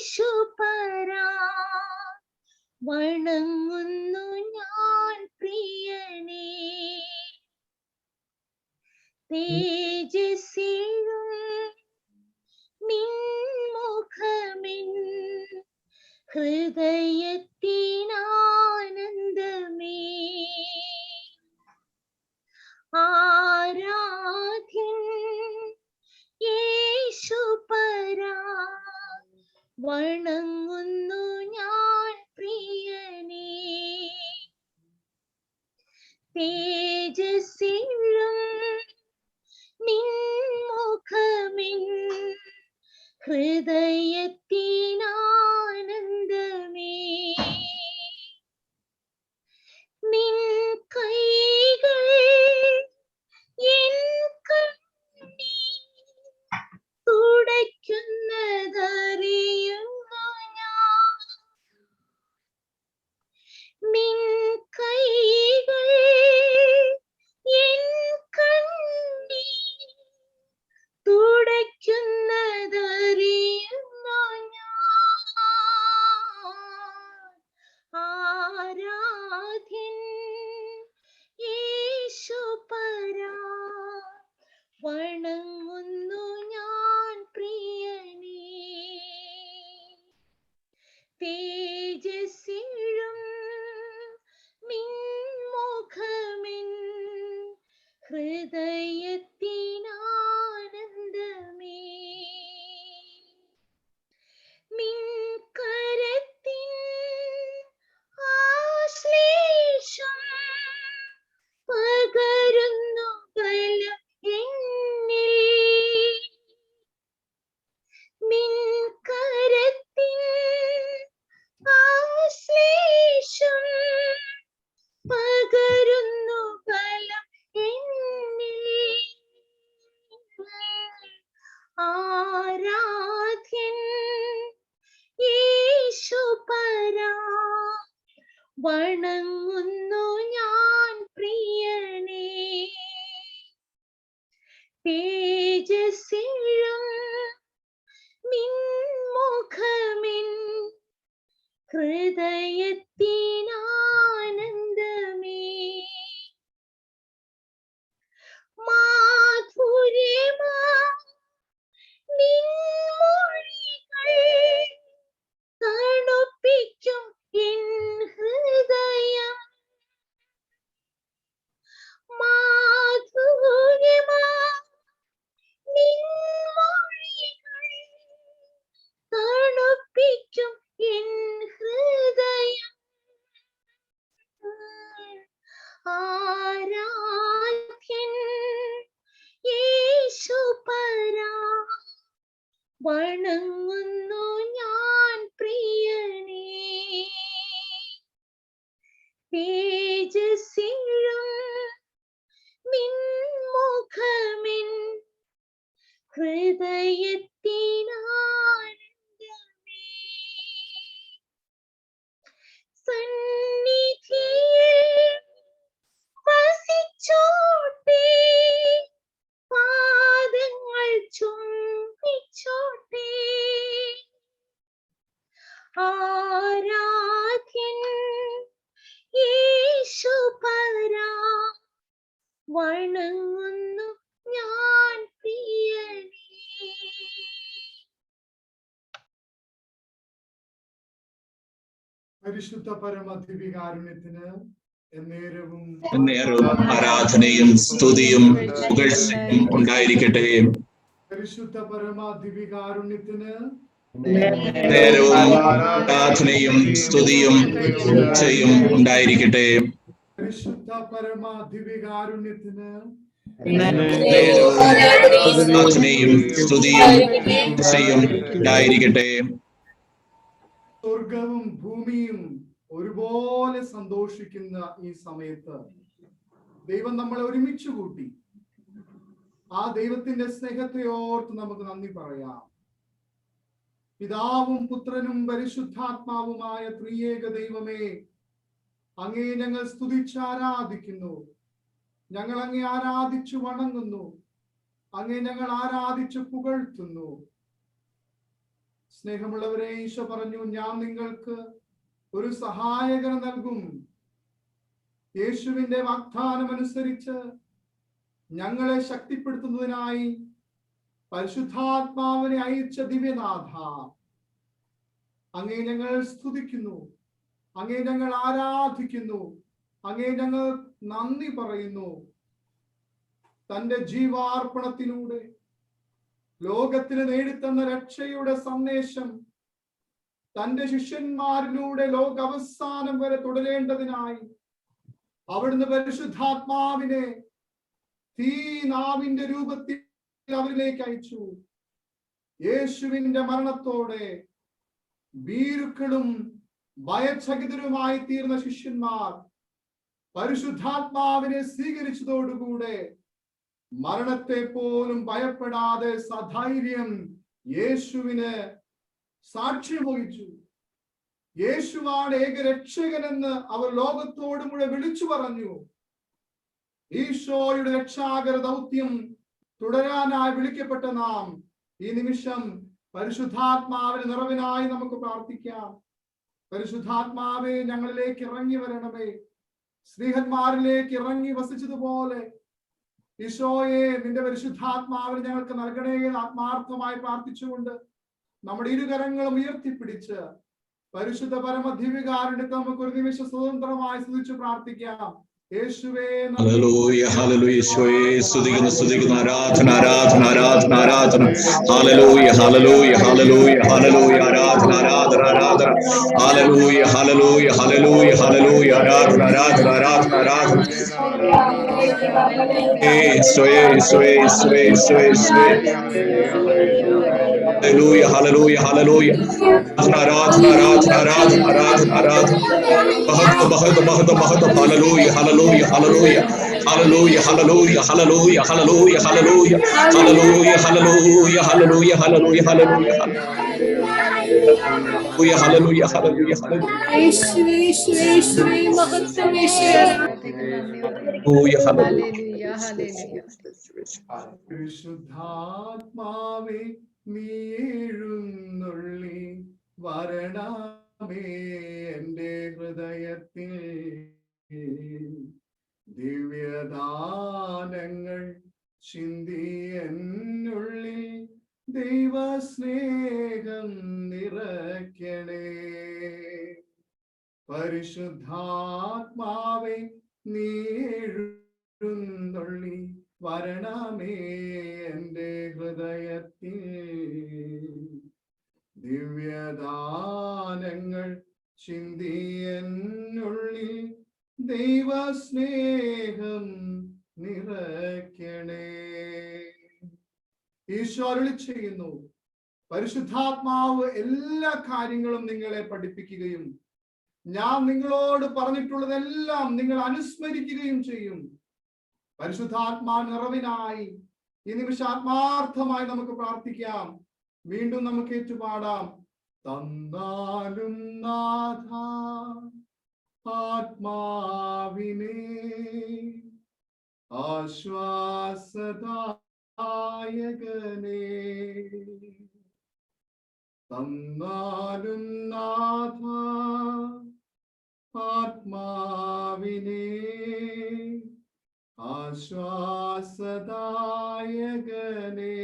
യേശുപരാ വണങ്ങുന്നു ഞാൻ പ്രിയനേ. തേജസ്സിലും നിൻമുഖമിൻ ഹൃദയത്തിനാനന്ദമേ. ആരാധ്യൻ യേശുപരാ വണങ്ങുന്നു ഞാൻ പ്രിയനേ. തേജസ്സിലും നിൻമുഖമിൻ ഹൃദയത്തിനാനന്ദമേ. നിൻ കൈകൾ എൻ കണ്ണീർ തുടയ്ക്കുന്നതറിയുന്നു ഞാൻ. നിൻ കൈകൾ എൻ കണ്ണീർ തുടയ്ക്കുന്നതറിയുന്നു ഞാൻ. ആരാധ്യൻ യേശുപരാ വണങ്ങുന്നു ഞാൻ പ്രിയനേ. തേജസ്സിലും നിൻമുഖമിൻ ഹൃദയത്തിനാനന്ദമേ. നിൻ കരത്തിൻ ആശ്ലേഷം പകരുന്നു ബലം എന്നിൽ. നിൻ കരത്തിൻ ആശ്ലേഷം പകരുന്നു ബലം എന്നിൽ. ആരാധ്യൻ യേശുപരാ വണങ്ങുന്നു ഞാൻ പ്രിയനേ. തേജസ്സിലും നിൻമുഖമിൻ ഹൃദയത്തിനാനന്ദമേ. മാധുര്യമാ നിൻമൊഴികൾ തണുപ്പിക്കും എൻ ഹൃദയം. മാധുര്യമാ നിൻമൊഴികൾ തണുപ്പിക്കും എൻ ഹൃദയം. ആരാധ്യൻ യേശുപരാ വണങ്ങുന്നു ഞാൻ പ്രിയനേ. തേജസ്സിലും നിൻമുഖമിൻ ഹൃദയത്തിനാനന്ദമേ. സന്നിധിയിൽ വസിച്ചോട്ടെ, പാദങ്ങൾ ചുംബിച്ചോട്ടെ. ആരാധ്യൻ യേശുപരാ വണങ്ങുന്നു ഞാൻ പ്രിയനേ. പരിശുദ്ധ പരമദിവ്യകാരുണ്യത്തിന് എന്നേരവും ആരാധനയും സ്തുതിയും പുകഴ്ചയും ഉണ്ടായിരിക്കട്ടെ. പരിശുദ്ധ പരമദിവ്യകാരുണ്യത്തിന് നേരവും ആരാധനയും സ്തുതിയും പുകഴ്ചയും ഉണ്ടായിരിക്കട്ടെ. പരിശുദ്ധ പരമദിവ്യകാരുണ്യത്തിന് നേരവും ആരാധനയും സ്തുതിയും പുകഴ്ചയും ഉണ്ടായിരിക്കട്ടെ. സ്വർഗവും ഭൂമിയും ഒരുപോലെ സന്തോഷിക്കുന്ന ഈ സമയത്ത് ദൈവം നമ്മളെ ഒരുമിച്ച് കൂട്ടി. ആ ദൈവത്തിന്റെ സ്നേഹത്തെ ഓർത്ത് നമുക്ക് നന്ദി പറയാം. പിതാവും പുത്രനും പരിശുദ്ധാത്മാവുമായ ത്രിയേക ദൈവമേ, അങ്ങേ ഞങ്ങൾ സ്തുതിച്ച് ആരാധിക്കുന്നു. ഞങ്ങൾ അങ്ങേ ആരാധിച്ചു വണങ്ങുന്നു. അങ്ങേ ഞങ്ങൾ ആരാധിച്ചു പുകഴ്ത്തുന്നു. സ്നേഹമുള്ളവരെ, ഈശോ പറഞ്ഞു, ഞാൻ നിങ്ങൾക്ക് ഒരു സഹായകനെ നൽകും. യേശുവിന്റെ വാഗ്ദാനം അനുസരിച്ച് ഞങ്ങളെ ശക്തിപ്പെടുത്തുന്നതിനായി പരിശുദ്ധാത്മാവിനെ അയച്ച ദിവ്യനാഥ, അങ്ങേ ഞങ്ങൾ സ്തുതിക്കുന്നു, അങ്ങേ ഞങ്ങൾ ആരാധിക്കുന്നു, അങ്ങേ ഞങ്ങൾ നന്ദി പറയുന്നു. തന്റെ ജീവാർപ്പണത്തിലൂടെ ലോകത്തിന് നേടിത്തന്ന രക്ഷയുടെ സന്ദേശം തന്റെ ശിഷ്യന്മാരിലൂടെ ലോകാവസാനം വരെ തുടരേണ്ടതിനായി അവിടുന്ന് പരിശുദ്ധാത്മാവിനെ തീനാവിന്റെ രൂപത്തിൽ അവരിലേക്ക് അയച്ചു. യേശുവിന്റെ മരണത്തോടെ ഭീരുക്കളും ഭയചകിതരുമായി തീർന്ന ശിഷ്യന്മാർ പരിശുദ്ധാത്മാവിനെ സ്വീകരിച്ചതോടുകൂടെ മരണത്തെ പോലും ഭയപ്പെടാതെ സധൈര്യം യേശുവിന് സാക്ഷ്യം വഹിച്ചു. യേശുവാണ് ഏകരക്ഷകനെന്ന് അവർ ലോകത്തോട് മുഴുവൻ വിളിച്ചു പറഞ്ഞു. ഈശോയുടെ രക്ഷാകര ദൗത്യം തുടരാനായി വിളിക്കപ്പെട്ട നാം ഈ നിമിഷം പരിശുദ്ധാത്മാവിന്റെ നിറവിനായി നമുക്ക് പ്രാർത്ഥിക്കാം. പരിശുദ്ധാത്മാവേ, ഞങ്ങളിലേക്ക് ഇറങ്ങി വരണമേ. സ്നേഹന്മാരിലേക്ക് ഇറങ്ങി വസിച്ചതുപോലെ ഈശോയെ, നിന്റെ പരിശുദ്ധാത്മാവിനെ ഞങ്ങൾക്ക് നൽകണേ എന്ന് ആത്മാർത്ഥമായി പ്രാർത്ഥിച്ചുകൊണ്ട് നമ്മുടെ ഇരുകരങ്ങളും ഉയർത്തിപ്പിടിച്ച് പരിശുദ്ധ പരമദിവ്യകാരുണ്യത്തെ നമുക്ക് ഒരു നിമിഷം സ്വതന്ത്രമായി സ്തുതിച്ച് പ്രാർത്ഥിക്കാം. യേശുവേ, ഹല്ലേലൂയ, ഹല്ലേലൂയ. യേശുവേ സ്തുതിക്കുന്നു, സ്തുതിക്കുന്നു. ആരാധന, ആരാധന, ആരാധന, ആരാധന. ഹല്ലേലൂയ, ഹല്ലേലൂയ, ഹല്ലേലൂയ, ഹല്ലേലൂയ. ആരാധന, ആരാധന, ആരാധന. ഹല്ലേലൂയ, ഹല്ലേലൂയ, ഹല്ലേലൂയ, ഹല്ലേലൂയ. ആരാധന, ആരാധന, ആരാധന, ആരാധന. യേശുവേ, യേശുവേ, യേശുവേ, യേശുവേ, യേശുവേ. ഹല്ലേലൂയ, ഹല്ലേലൂയ, ഹല്ലേലൂയ. ആരാധന, ആരാധന, ആരാധന, ആരാധന, ആരാധന. മഹത്വം, മഹത്വം, മഹത്വം, മഹത്വം. ഹല്ലേലൂയ, ഹല്ലേലൂയ, ഹല്ലേലൂയ, ഹല്ലേലൂയ, ഹല്ലേലൂയ, ഹല്ലേലൂയ, ഹല്ലേലൂയ, ഹല്ലേലൂയ, ഹല്ലേലൂയ, ഹല്ലേലൂയ, ഹല്ലേലൂയ, ഹല്ലേലൂയ, ഹല്ലേലൂയ, ഹല്ലേലൂയ, ഹല്ലേലൂയ, ഹല്ലേലൂയ. യേശുവേ, യേശുവേ, യേശുവേ, മഹത്വം യേശുവേ. ഹല്ലേലൂയ, ഹല്ലേലൂയ. പരിശുദ്ധാത്മാവേ, നീ എഴുന്നള്ളി വരണമേ എന്റെ ഹൃദയത്തിൽ. ദിവ്യദാനങ്ങൾ ചിന്തി എന്നുള്ളിൽ ദൈവസ്നേഹം നിറയ്ക്കണേ. പരിശുദ്ധാത്മാവേ, നീ എഴുന്നള്ളി വരണമേ എന്റെ ഹൃദയത്തിൽ. ദിവ്യദാനങ്ങൾ ചിന്തി എന്നുള്ളിൽ ദൈവസ്നേഹം നിറയ്ക്കണേ. ഈശോ അരുളി ചെയ്യുന്നു, പരിശുദ്ധാത്മാവ് എല്ലാ കാര്യങ്ങളും നിങ്ങളെ പഠിപ്പിക്കുകയും ഞാൻ നിങ്ങളോട് പറഞ്ഞിട്ടുള്ളതെല്ലാം നിങ്ങൾ അനുസ്മരിക്കുകയും ചെയ്യും. പരിശുദ്ധാത്മാ നിറവിനായി ഈ നിമിഷം ആത്മാർത്ഥമായി നമുക്ക് പ്രാർത്ഥിക്കാം. വീണ്ടും നമുക്ക് ഏറ്റുപാടാം. തന്നാലും നാഥ ആത്മാവിനെ ആശ്വാസദായകനേ, തന്നാലും നാഥ ആത്മാവിനെ ആശ്വാസദായകനേ,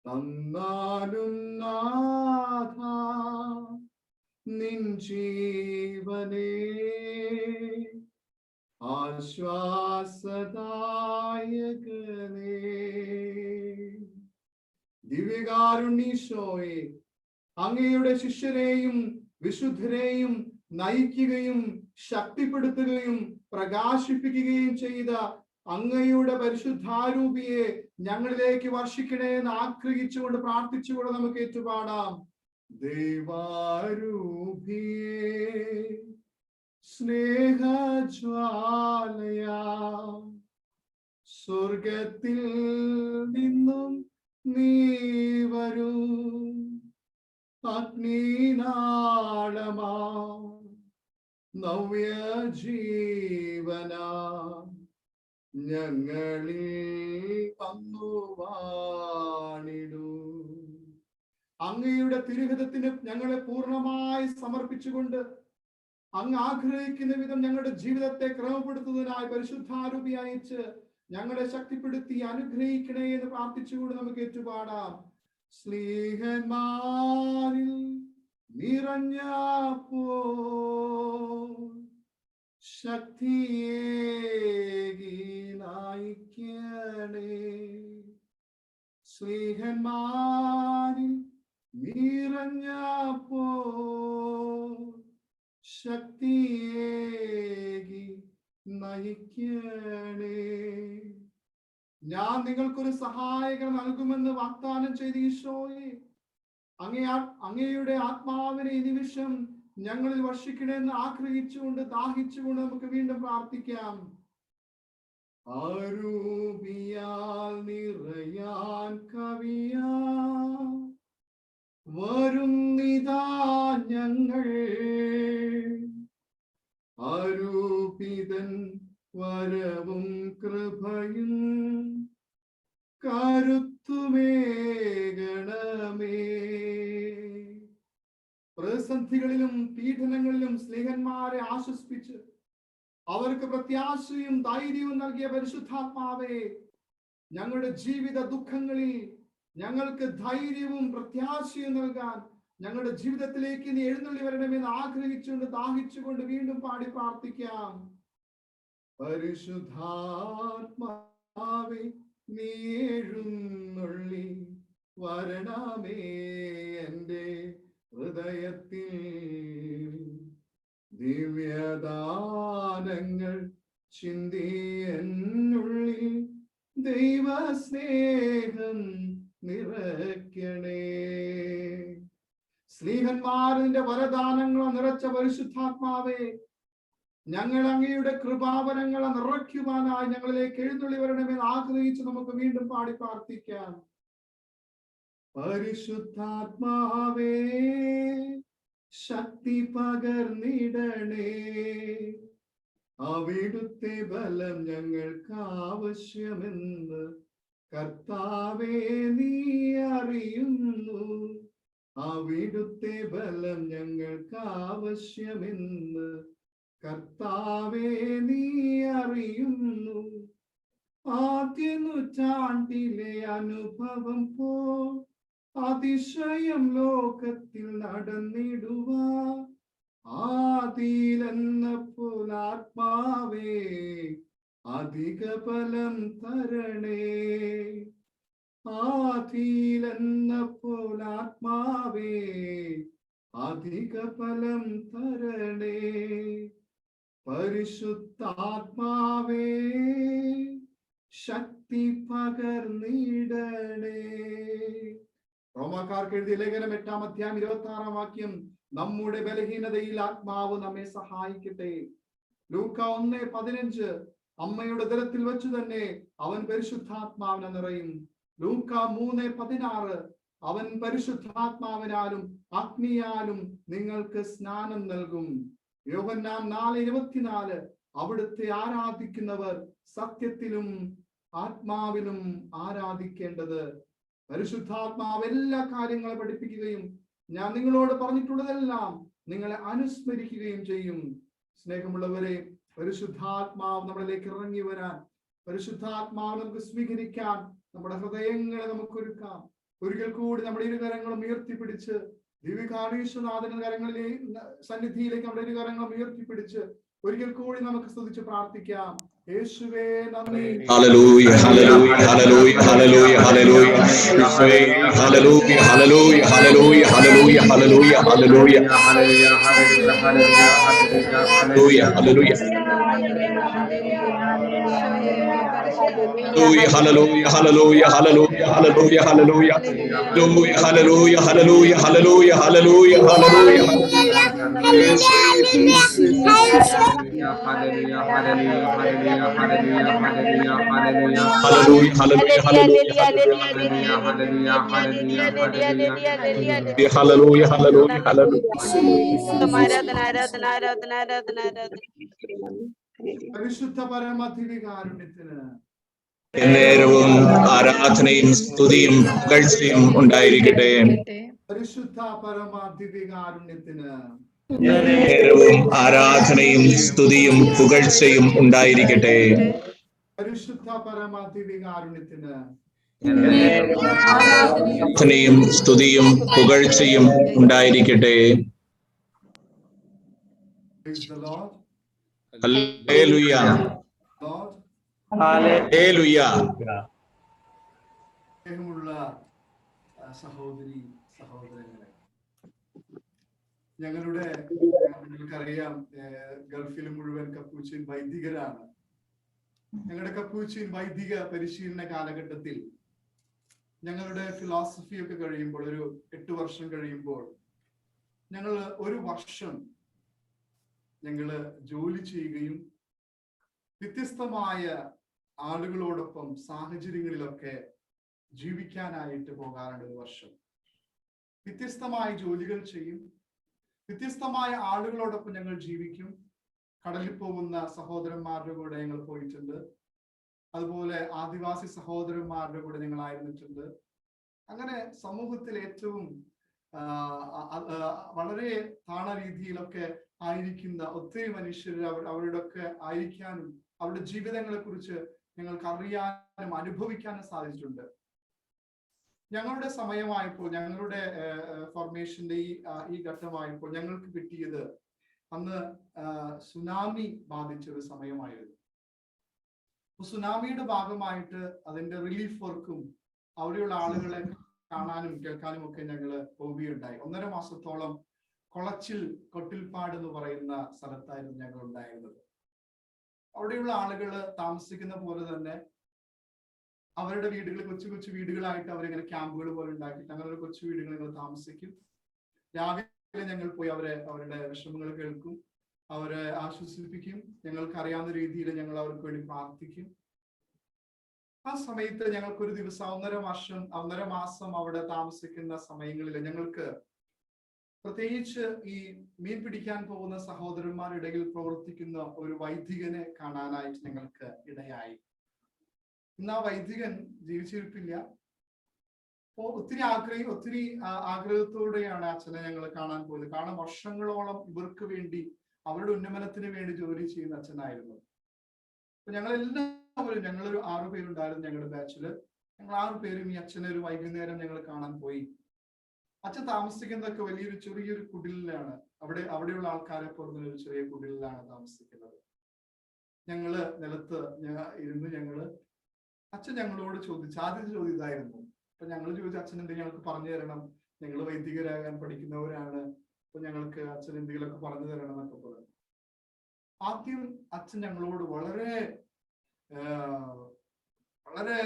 തന്നാലും നാഥ നിൻ ജീവനേ ആശ്വാസദായകനേ. ദിവ്യകാരുണ്യീശോയെ, അങ്ങയുടെ ശിഷ്യരെയും വിശുദ്ധരെയും നയിക്കുകയും ശക്തിപ്പെടുത്തുകയും പ്രകാശിപ്പിക്കുകയും ചെയ്ത അങ്ങയുടെ പരിശുദ്ധാരൂപിയെ ഞങ്ങളിലേക്ക് വർഷിക്കണേ എന്ന് ആഗ്രഹിച്ചുകൊണ്ട് പ്രാർത്ഥിച്ചുകൊണ്ട് നമുക്ക് ഏറ്റുപാടാം. ദൈവാരൂപിയേ, സ്നേഹജ്വാലയാ, സ്വർഗത്തിൽ നിന്നും നീ വരൂ. അഗ്നിനാളമാ നവ്യ ജീവന ഞങ്ങളിൽ വന്നു വാണിടൂ. അങ്ങയുടെ തിരുഹിതത്തിന് ഞങ്ങളെ പൂർണ്ണമായി സമർപ്പിച്ചുകൊണ്ട് അങ്ങ് ആഗ്രഹിക്കുന്ന വിധം ഞങ്ങളുടെ ജീവിതത്തെ ക്രമപ്പെടുത്തുന്നതിനായി പരിശുദ്ധാരൂപി അയച്ച് ഞങ്ങളെ ശക്തിപ്പെടുത്തി അനുഗ്രഹിക്കണേ എന്ന് പ്രാർത്ഥിച്ചുകൊണ്ട് നമുക്ക് ഏറ്റുപാടാം. സ്നേഹന്മാരിൽ നിറഞ്ഞപ്പോൾ ശക്തിയേകി നയിക്കണേ. സ്നേഹന്മാരിൽ നിറഞ്ഞപ്പോൾ ശക്തിയേകി നയിക്കണേ. ഞാൻ നിങ്ങൾക്കൊരു സഹായകൻ നൽകുമെന്ന് വാഗ്ദാനം ചെയ്ത ഈശോയെ, അങ്ങയുടെ ആത്മാവിനെ ഈ നിമിഷം ഞങ്ങളിൽ വർഷിക്കണമെന്ന് ആഗ്രഹിച്ചുകൊണ്ട് ദാഹിച്ചുകൊണ്ട് നമുക്ക് വീണ്ടും പ്രാർത്ഥിക്കാം. അരൂപിയാൽ നിറയാൻ കവിയാ വരുന്നിതാ ഞങ്ങൾ. അരൂപിതൻ വരവും കൃപയും കരുത്തുമേകണമേ. പ്രതിസന്ധികളിലും പീഡനങ്ങളിലും സ്നേഹന്മാരെ ആശ്വസിപ്പിച്ച് അവർക്ക് പ്രത്യാശയും ധൈര്യവും നൽകിയ പരിശുദ്ധാത്മാവേ, ഞങ്ങളുടെ ജീവിത ദുഃഖങ്ങളിൽ ഞങ്ങൾക്ക് ധൈര്യവും പ്രത്യാശയും നൽകാൻ ഞങ്ങളുടെ ജീവിതത്തിലേക്ക് നീ എഴുന്നള്ളി വരണമെന്ന് ആഗ്രഹിച്ചുകൊണ്ട് ദാഹിച്ചുകൊണ്ട് വീണ്ടും പാടി പ്രാർത്ഥിക്കാം. പരിശുദ്ധാത്മാവേ, നീ എഴുന്നള്ളി വരണമേ എൻ്റെ ഹൃദയത്തിൽ. ദിവ്യദാനങ്ങൾ ചിന്തി എന്നുള്ളിൽ ദൈവസ്നേഹം നിറയ്ക്കണേ. സ്നേഹന്മാരിന്റെ വരദാനങ്ങൾ നിറച്ച പരിശുദ്ധാത്മാവേ, ഞങ്ങൾ അങ്ങയുടെ കൃപാവരങ്ങളെ നിറയ്ക്കുവാനായി ഞങ്ങളിലേക്ക് എഴുന്നള്ളി വരണമെന്ന് ആഗ്രഹിച്ച് നമുക്ക് വീണ്ടും പാടി പ്രാർത്ഥിക്കാം. പരിശുദ്ധാത്മാവേ, ശക്തി പകർന്നിടണേ. അവിടുത്തെ ബലം ഞങ്ങൾക്ക് ആവശ്യമെന്ന് കർത്താവേ നീ അറിയുന്നു. അവിടുത്തെ ബലം ഞങ്ങൾക്ക് ആവശ്യമെന്ന് കർത്താവേ നീ അറിയുന്നു. ആദ്യ നൂറ്റാണ്ടിലെ അനുഭവം പോ അതിശയം ലോകത്തിൽ നടന്നിടുവാ. ആദിയിലെന്നപ്പോൾ ആത്മാവേ അധിക ബലം തരണേ. ആദിയിലെന്നപ്പോൾ ആത്മാവേ അധിക ബലം തരണേ. പരിശുദ്ധാത്മാവേ, ശക്തി പകർന്നിടണേ. റോമാക്കാർക്ക് എഴുതിയ ലേഖനം 8-ാം അധ്യായം 26-ാം വാക്യം, നമ്മുടെ ബലഹീനതയിൽ ആത്മാവ് നമ്മെ സഹായിക്കട്ടെ. ലൂക്ക 1:15, അമ്മയുടെ ദരത്തിൽ വെച്ച് തന്നെ അവൻ പരിശുദ്ധാത്മാവിനെ നിറയും. ലൂക്ക 3:16, അവൻ പരിശുദ്ധാത്മാവിനാലും അഗ്നിയാലും നിങ്ങൾക്ക് സ്നാനം നൽകും. യോഹന്നാൻ 4:24, അവിടുത്തെ ആരാധിക്കുന്നവർ സത്യത്തിലും ആത്മാവിലും ആരാധിക്കേണ്ടത്. പരിശുദ്ധാത്മാവ് എല്ലാ കാര്യങ്ങളും പഠിപ്പിക്കുകയും ഞാൻ നിങ്ങളോട് പറഞ്ഞിട്ടുള്ളതെല്ലാം നിങ്ങളെ അനുസ്മരിക്കുകയും ചെയ്യും. സ്നേഹമുള്ളവരെ, പരിശുദ്ധാത്മാവ് നമ്മളിലേക്ക് ഇറങ്ങി വരാൻ, പരിശുദ്ധാത്മാവ് നമുക്ക് സ്വീകരിക്കാൻ നമ്മുടെ ഹൃദയങ്ങളെ നമുക്ക് ഒരുക്കാം. ഒരിക്കൽ കൂടി നമ്മുടെ ഇരുകരങ്ങളും ഉയർത്തിപ്പിടിച്ച് ദിവ്യകാരുണ്യനാഥന്റെ കരങ്ങളിലെ സന്നിധിയിലേക്ക് നമ്മുടെ ഇരുകരങ്ങളും ഉയർത്തിപ്പിടിച്ച് ഒരിക്കൽ കൂടി നമുക്ക് സ്തുതിച്ച് പ്രാർത്ഥിക്കാം. യേശുവേ നന്ദി. ഹല്ലേലൂയ ഹല്ലേലൂയ ഹല്ലേലൂയ ഹല്ലേലൂയ ഹല്ലേലൂയ യേശുവേ ഹല്ലേലൂയ ഹല്ലേലൂയ ഹല്ലേലൂയ ഹല്ലേലൂയ ഹല്ലേലൂയ ഹല്ലേലൂയ ഹല്ലേലൂയ ഹല്ലേലൂയ ഹല്ലേലൂയ ഹല്ലേലൂയ ഹല്ലേലൂയ ഹല്ലേലൂയ ഹല്ലേലൂയ ഹല്ലേലൂയ ഹല്ലേലൂയ ഹല്ലേലൂയ ഹല്ലേലൂയ ഹല്ലേലൂയ പരിശുദ്ധ പരമദിവ്യകാരുണ്യത്തിന് എന്നേരവും ആരാധനയും സ്തുതിയും പുകഴ്ചയും ഉണ്ടായിരിക്കട്ടെ. പരിശുദ്ധ പരമാധികാരുണ്യത്തിന് നേരവും ആരാധനയും സ്തുതിയും പുകഴ്ചയും ഉണ്ടായിരിക്കട്ടെ. പരിശുദ്ധ പരമാധികാരുണ്യത്തിന് ആരാധനയും സ്തുതിയും പുകഴ്ചയും ഉണ്ടായിരിക്കട്ടെ. Praise the Lord. Hallelujah, Lord. Hallelujah. സ്നേഹമുള്ള സഹോദരി സഹോദരങ്ങളെ, ഞങ്ങളുടെ നിങ്ങൾക്കറിയാം ഗൾഫിൽ മുഴുവൻ കപ്പൂച്ചിൻ വൈദികരാണ്. ഞങ്ങളുടെ കപ്പൂച്ചിൻ വൈദിക പരിശീലന കാലഘട്ടത്തിൽ ഞങ്ങളുടെ ഫിലോസഫി ഒക്കെ കഴിയുമ്പോൾ, ഒരു 8 വർഷം കഴിയുമ്പോൾ, ഞങ്ങൾ 1 വർഷം ഞങ്ങള് ജോലി ചെയ്യുകയും വ്യത്യസ്തമായ ആളുകളോടൊപ്പം സാഹചര്യങ്ങളിലൊക്കെ ജീവിക്കാനായിട്ട് പോകാറുണ്ട്. 1 വർഷം വ്യത്യസ്തമായ ജോലികൾ ചെയ്യും, വ്യത്യസ്തമായ ആളുകളോടൊപ്പം ഞങ്ങൾ ജീവിക്കും. കടലിൽ പോകുന്ന സഹോദരന്മാരുടെ കൂടെ ഞങ്ങൾ പോയിട്ടുണ്ട്. അതുപോലെ ആദിവാസി സഹോദരന്മാരുടെ കൂടെ ഞങ്ങൾ ആയിരുന്നിട്ടുണ്ട്. അങ്ങനെ സമൂഹത്തിൽ ഏറ്റവും വളരെ താണ രീതിയിലൊക്കെ ആയിരിക്കുന്ന ഒത്തിരി മനുഷ്യർ അവരുടെ ഒക്കെ ആയിരിക്കാനും അവരുടെ ജീവിതങ്ങളെ കുറിച്ച് ഞങ്ങൾക്ക് അറിയാനും അനുഭവിക്കാനും സാധിച്ചിട്ടുണ്ട്. ഞങ്ങളുടെ സമയമായപ്പോൾ, ഞങ്ങളുടെ ഫോർമേഷന്റെ ഈ ഘട്ടമായപ്പോൾ ഞങ്ങൾക്ക് കിട്ടിയത് അന്ന് സുനാമി ബാധിച്ച ഒരു സമയമായിരുന്നു. സുനാമിയുടെ ഭാഗമായിട്ട് അതിന്റെ റിലീഫ് വർക്കും അവിടെയുള്ള ആളുകളെ കാണാനും കേൾക്കാനും ഒക്കെ ഞങ്ങൾ പോവുകയുണ്ടായി. 1.5 മാസത്തോളം കൊളച്ചിൽ കൊട്ടിൽപ്പാട് എന്ന് പറയുന്ന സ്ഥലത്തായിരുന്നു ഞങ്ങൾ ഉണ്ടായിരുന്നത്. അവിടെയുള്ള ആളുകൾ താമസിക്കുന്ന പോലെ തന്നെ അവരുടെ വീടുകൾ കൊച്ചു കൊച്ചു വീടുകളായിട്ട് അവരിങ്ങനെ ക്യാമ്പുകൾ പോലെ ഉണ്ടാക്കിയിട്ട് അങ്ങനെ ഒരു കൊച്ചു വീടുകൾ താമസിക്കും. രാവിലെ ഞങ്ങൾ പോയി അവരുടെ വിഷമങ്ങൾ കേൾക്കും, അവരെ ആശ്വസിപ്പിക്കും. ഞങ്ങൾക്ക് അറിയാവുന്ന രീതിയിൽ ഞങ്ങൾ അവർക്ക് വേണ്ടി പ്രാർത്ഥിക്കും. ആ സമയത്ത് ഞങ്ങൾക്കൊരു ദിവസം 1.5 മാസം അവിടെ താമസിക്കുന്ന സമയങ്ങളിൽ ഞങ്ങൾക്ക് പ്രത്യേകിച്ച് ഈ മീൻ പിടിക്കാൻ പോകുന്ന സഹോദരന്മാരുടെ ഇടയിൽ പ്രവർത്തിക്കുന്ന ഒരു വൈദികനെ കാണാനായിട്ട് ഞങ്ങൾക്ക് ഇടയായി. ഇന്ന് ആ വൈദികൻ ജീവിച്ചിരിപ്പില്ല. അപ്പോ ഒത്തിരി ആഗ്രഹത്തോടെയാണ് അച്ഛനെ ഞങ്ങൾ കാണാൻ പോയത്. കാരണം വർഷങ്ങളോളം ഇവർക്ക് വേണ്ടി, അവരുടെ ഉന്നമനത്തിന് വേണ്ടി ജോലി ചെയ്യുന്ന അച്ഛനായിരുന്നു. അപ്പൊ ഞങ്ങളെല്ലാവരും, ഞങ്ങളൊരു 6 പേരുണ്ടായിരുന്നു ഞങ്ങളുടെ ബാച്ചില്. ഞങ്ങൾ 6 പേരും ഈ അച്ഛനെ ഒരു വൈകുന്നേരം ഞങ്ങൾ കാണാൻ പോയി. അച്ഛൻ താമസിക്കുന്നതൊക്കെ വലിയൊരു ചെറിയൊരു കുടിലാണ്. അവിടെയുള്ള ആൾക്കാരെ പോലെ ഒരു ചെറിയ കുടിലാണ് താമസിക്കുന്നത്. ഞങ്ങള് നിലത്ത് ഇരുന്ന് അച്ഛൻ ഞങ്ങളോട് ആദ്യത്തെ ചോദ്യം ഇതായിരുന്നു. അപ്പൊ ഞങ്ങൾ ചോദിച്ചു, അച്ഛൻ എന്തെങ്കിലും ഞങ്ങൾക്ക് പറഞ്ഞു തരണം, ഞങ്ങൾ വൈദികരാകാൻ പഠിക്കുന്നവരാണ്, അപ്പൊ ഞങ്ങൾക്ക് അച്ഛൻ എന്തെങ്കിലുമൊക്കെ പറഞ്ഞു തരണം എന്നൊക്കെ പറഞ്ഞു. ആദ്യം അച്ഛൻ ഞങ്ങളോട് വളരെ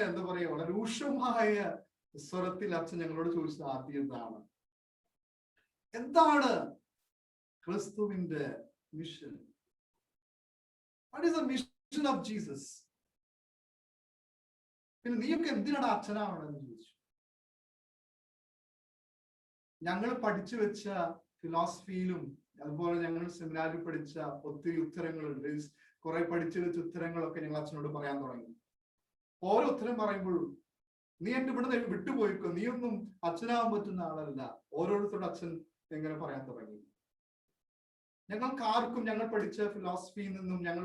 എന്താ പറയാ, വളരെ രൂക്ഷമായ സ്വരത്തിൽ അച്ഛൻ ഞങ്ങളോട് ചോദിച്ചത് ആദ്യം എന്താണ് ക്രിസ്തുവിന്റെ mission? What is the mission of Jesus? പിന്നെ നീയൊക്കെ എന്തിനാണ് അച്ഛനാവണമെന്ന് ചോദിച്ചു. ഞങ്ങൾ പഠിച്ചു വെച്ച ഫിലോസഫിയിലും അതുപോലെ ഞങ്ങൾ സെമിനാറിൽ പഠിച്ച ഒത്തിരി ഉത്തരങ്ങളുണ്ട്. കുറെ പഠിച്ചു വെച്ച ഉത്തരങ്ങളൊക്കെ ഞങ്ങൾ അച്ഛനോട് പറയാൻ തുടങ്ങി. ഓരോ ഉത്തരം പറയുമ്പോഴും നീ എന്റെ ഇവിടുന്ന് വിട്ടുപോയിക്കോ, നീയൊന്നും അച്ഛനാവാൻ പറ്റുന്ന ആളല്ല, ഓരോരുത്തരുടെ അച്ഛൻ എങ്ങനെ പറയാൻ തുടങ്ങി. ഞങ്ങൾക്ക് ആർക്കും ഞങ്ങൾ പഠിച്ച ഫിലോസഫിയിൽ നിന്നും ഞങ്ങൾ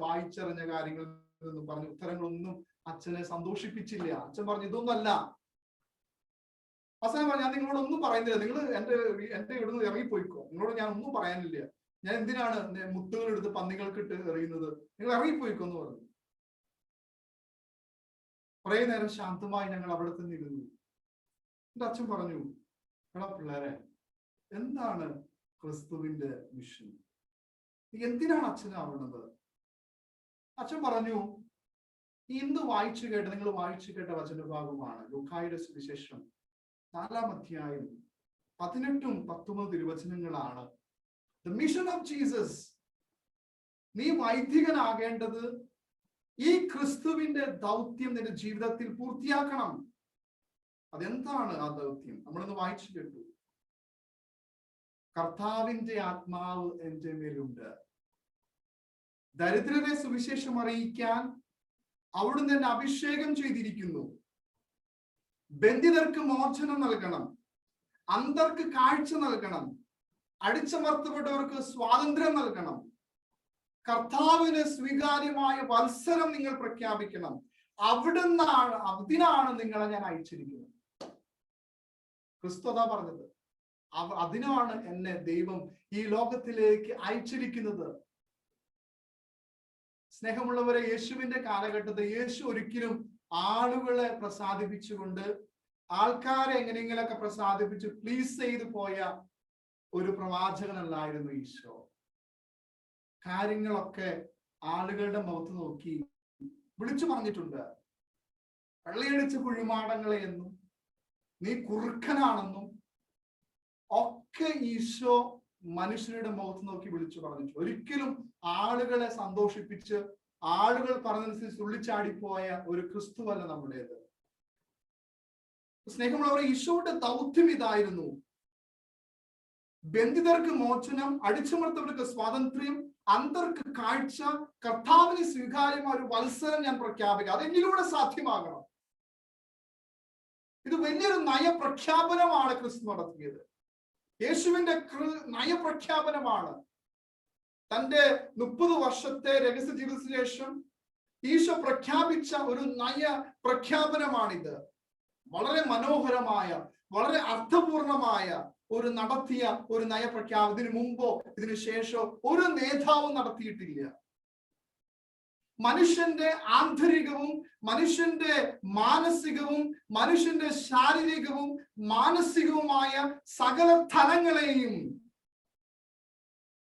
വായിച്ചറിഞ്ഞ കാര്യങ്ങളിൽ നിന്നും പറഞ്ഞ ഉത്തരങ്ങളൊന്നും അച്ഛനെ സന്തോഷിപ്പിച്ചില്ല. അച്ഛൻ പറഞ്ഞു, ഇതൊന്നല്ല. അവസാനം പറഞ്ഞു, ഞാൻ നിങ്ങളോടൊന്നും പറയുന്നില്ല, നിങ്ങൾ എന്റെ ഇവിടുന്ന് ഇറങ്ങിപ്പോയിക്കോ, നിങ്ങളോട് ഞാൻ ഒന്നും പറയാനില്ല, ഞാൻ എന്തിനാണ് മുത്തുകൾ എടുത്ത് പന്നികൾക്ക് ഇട്ട് എറിയുന്നത്, നിങ്ങൾ ഇറങ്ങിപ്പോയിക്കോ എന്ന് പറഞ്ഞു. കുറെ നേരം ശാന്തമായി ഞങ്ങൾ അവിടെ തന്നെ ഇരുന്നു. എന്റെ അച്ഛൻ പറഞ്ഞു, എടാ പിള്ളേരെ, എന്താണ് ക്രിസ്തുവിന്റെ മിഷൻ? എന്തിനാണ് അച്ഛനാവുന്നത്? അച്ഛൻ പറഞ്ഞു, ഇന്ന് നിങ്ങൾ വായിച്ചു കേട്ട വചനഭാഗമാണ് ലൂക്കായുടെ സുവിശേഷം 4-ാം അധ്യായം 18-ഉം 19 തിരുവചനങ്ങളാണ്. The mission of Jesus. നീ വൈദികനാകേണ്ടത് ഈ ക്രിസ്തുവിന്റെ ദൗത്യം നിന്റെ ജീവിതത്തിൽ പൂർത്തിയാക്കണം. അതെന്താണ് ആ ദൗത്യം? നമ്മളിന്ന് വായിച്ചു കേട്ടു. കർത്താവിന്റെ ആത്മാവ് എന്റെ മേലുണ്ട്, ദരിദ്രരെ സുവിശേഷം അറിയിക്കാൻ അവിടുന്ന് എന്നെ അഭിഷേകം ചെയ്തിരിക്കുന്നു, ബന്ധിതർക്ക് മോചനം നൽകണം, അന്ധർക്ക് കാഴ്ച നൽകണം, അടിച്ചമർത്തപ്പെട്ടവർക്ക് സ്വാതന്ത്ര്യം നൽകണം, കർത്താവിന് സ്വീകാര്യമായ വത്സരം നിങ്ങൾ പ്രഖ്യാപിക്കണം. അതിനാണ് നിങ്ങളെ ഞാൻ അയച്ചിരിക്കുന്നത്. ക്രിസ്തു അതാ പറഞ്ഞത്. അതിനാണ് എന്നെ ദൈവം ഈ ലോകത്തിലേക്ക് അയച്ചിരിക്കുന്നത്. സ്നേഹമുള്ളവരെ, യേശുവിന്റെ കാലഘട്ടത്തിൽ യേശു ഒരിക്കലും ആളുകളെ പ്രസാദിപ്പിച്ചുകൊണ്ട്, ആൾക്കാരെ എങ്ങനെയെങ്കിലൊക്കെ പ്രസാദിപ്പിച്ച് പ്ലീസ് ചെയ്തു പോയ ഒരു പ്രവാചകനല്ലായിരുന്നു ഈശോ. കാര്യങ്ങളൊക്കെ ആളുകളുടെ മുഖത്ത് നോക്കി വിളിച്ചു പറഞ്ഞിട്ടുണ്ട്. വെള്ളയടിച്ച കുഴിമാടങ്ങളെ എന്നും നീ കുറുക്കനാണെന്നും ഒക്കെ ഈശോ മനുഷ്യരുടെ മുഖത്ത് നോക്കി വിളിച്ചു പറഞ്ഞു. ഒരിക്കലും ആളുകളെ സന്തോഷിപ്പിച്ച് ആളുകൾ പറഞ്ഞതനുസരിച്ച് തുള്ളിച്ചാടിപ്പോയ ഒരു ക്രിസ്തുവല്ല നമ്മുടേത്. സ്നേഹമുള്ളവരെ, ഈശോയുടെ ദൗത്യം ഇതായിരുന്നു. ബന്ധിതർക്ക് മോചനം, അടിച്ചമർത്തവർക്ക് സ്വാതന്ത്ര്യം, അന്ധർക്ക് കാഴ്ച, കർത്താവിന് സ്വീകാര്യമായ ഒരു വത്സരം ഞാൻ പ്രഖ്യാപിക്കുക. അതെന്നിലൂടെ സാധ്യമാകണം. ഇത് വലിയൊരു നയപ്രഖ്യാപനമാണ് ക്രിസ്തു നടത്തിയത്. യേശുവിന്റെ നയപ്രഖ്യാപനമാണ്. തന്റെ 30 വർഷത്തെ രഹസ്യ ജീവിതത്തിന് ശേഷം ഈശോ പ്രഖ്യാപിച്ച ഒരു നയ പ്രഖ്യാപനമാണിത്. വളരെ മനോഹരമായ, വളരെ അർത്ഥപൂർണമായ ഒരു നടത്തിയ ഒരു നയപ്രഖ്യാപനം ഇതിനു മുമ്പോ ഇതിനു ശേഷമോ ഒരു നേതാവും നടത്തിയിട്ടില്ല. മനുഷ്യന്റെ ആന്തരികവും മനുഷ്യന്റെ മാനസികവും മനുഷ്യന്റെ ശാരീരികവും മാനസികവുമായ സകല തലങ്ങളെയും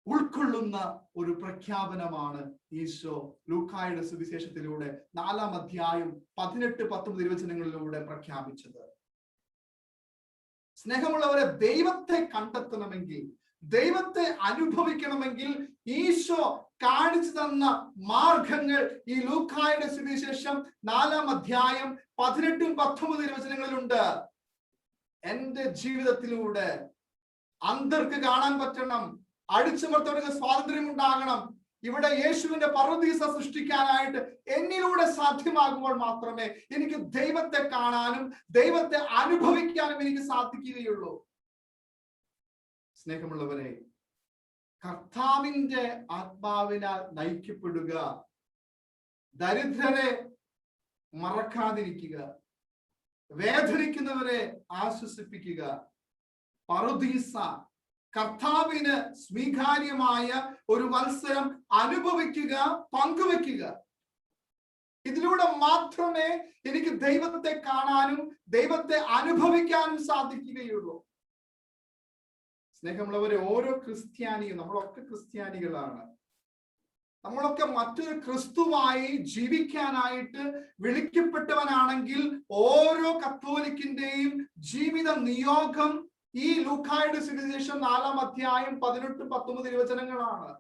ഉൾക്കൊള്ളുന്ന ഒരു പ്രഖ്യാപനമാണ് ഈശോ ലൂക്കായുടെ സുവിശേഷത്തിലൂടെ 4-ാം അധ്യായം 18-19 തിരുവചനങ്ങളിലൂടെ പ്രഖ്യാപിച്ചത്. സ്നേഹമുള്ളവരെ, ദൈവത്തെ കണ്ടെത്തണമെങ്കിൽ, ദൈവത്തെ അനുഭവിക്കണമെങ്കിൽ ഈശോ കാണിച്ചു തന്ന മാർഗങ്ങൾ ഈ ലൂക്കായുടെ സുവിശേഷം 4-ാം അധ്യായം 18-19 തിരുവചനങ്ങളിലുണ്ട്. എന്റെ ജീവിതത്തിലൂടെ അന്ധർക്ക് കാണാൻ പറ്റണം, അടിച്ചമർത്തവർക്ക് സ്വാതന്ത്ര്യം ഉണ്ടാകണം. ഇവിടെ യേശുവിന്റെ പറുദീസ സൃഷ്ടിക്കാനായിട്ട് എന്നിലൂടെ സാധ്യമാകുമ്പോൾ മാത്രമേ എനിക്ക് ദൈവത്തെ കാണാനും ദൈവത്തെ അനുഭവിക്കാനും എനിക്ക് സാധിക്കുകയുള്ളൂ. സ്നേഹമുള്ളവരെ, കർത്താവിന്റെ ആത്മാവിനാൽ നയിക്കപ്പെടുക, ദരിദ്രരെ മറക്കാതിരിക്കുക, വേദനിക്കുന്നവരെ ആശ്വസിപ്പിക്കുക, പറുദീസ കർത്താവിന് സ്വീകാര്യമായ ഒരു വത്സരം അനുഭവിക്കുക, പങ്കുവെക്കുക. ഇതിലൂടെ മാത്രമേ എനിക്ക് ദൈവത്തെ കാണാനും ദൈവത്തെ അനുഭവിക്കാനും സാധിക്കുകയുള്ളൂ. സ്നേഹമുള്ളവരെ, ഓരോ ക്രിസ്ത്യാനിയും, നമ്മളൊക്കെ ക്രിസ്ത്യാനികളാണ്, നമ്മളൊക്കെ മറ്റൊരു ക്രിസ്തുവായി ജീവിക്കാനായിട്ട് വിളിക്കപ്പെട്ടവനാണെങ്കിൽ ഓരോ കത്തോലിക്കിന്റെയും ജീവിത നിയോഗം ഈ ലൂക്കായുടെ സുവിശേഷം 4-ാം അധ്യായം 18-19 തിരുവചനങ്ങളാണ്.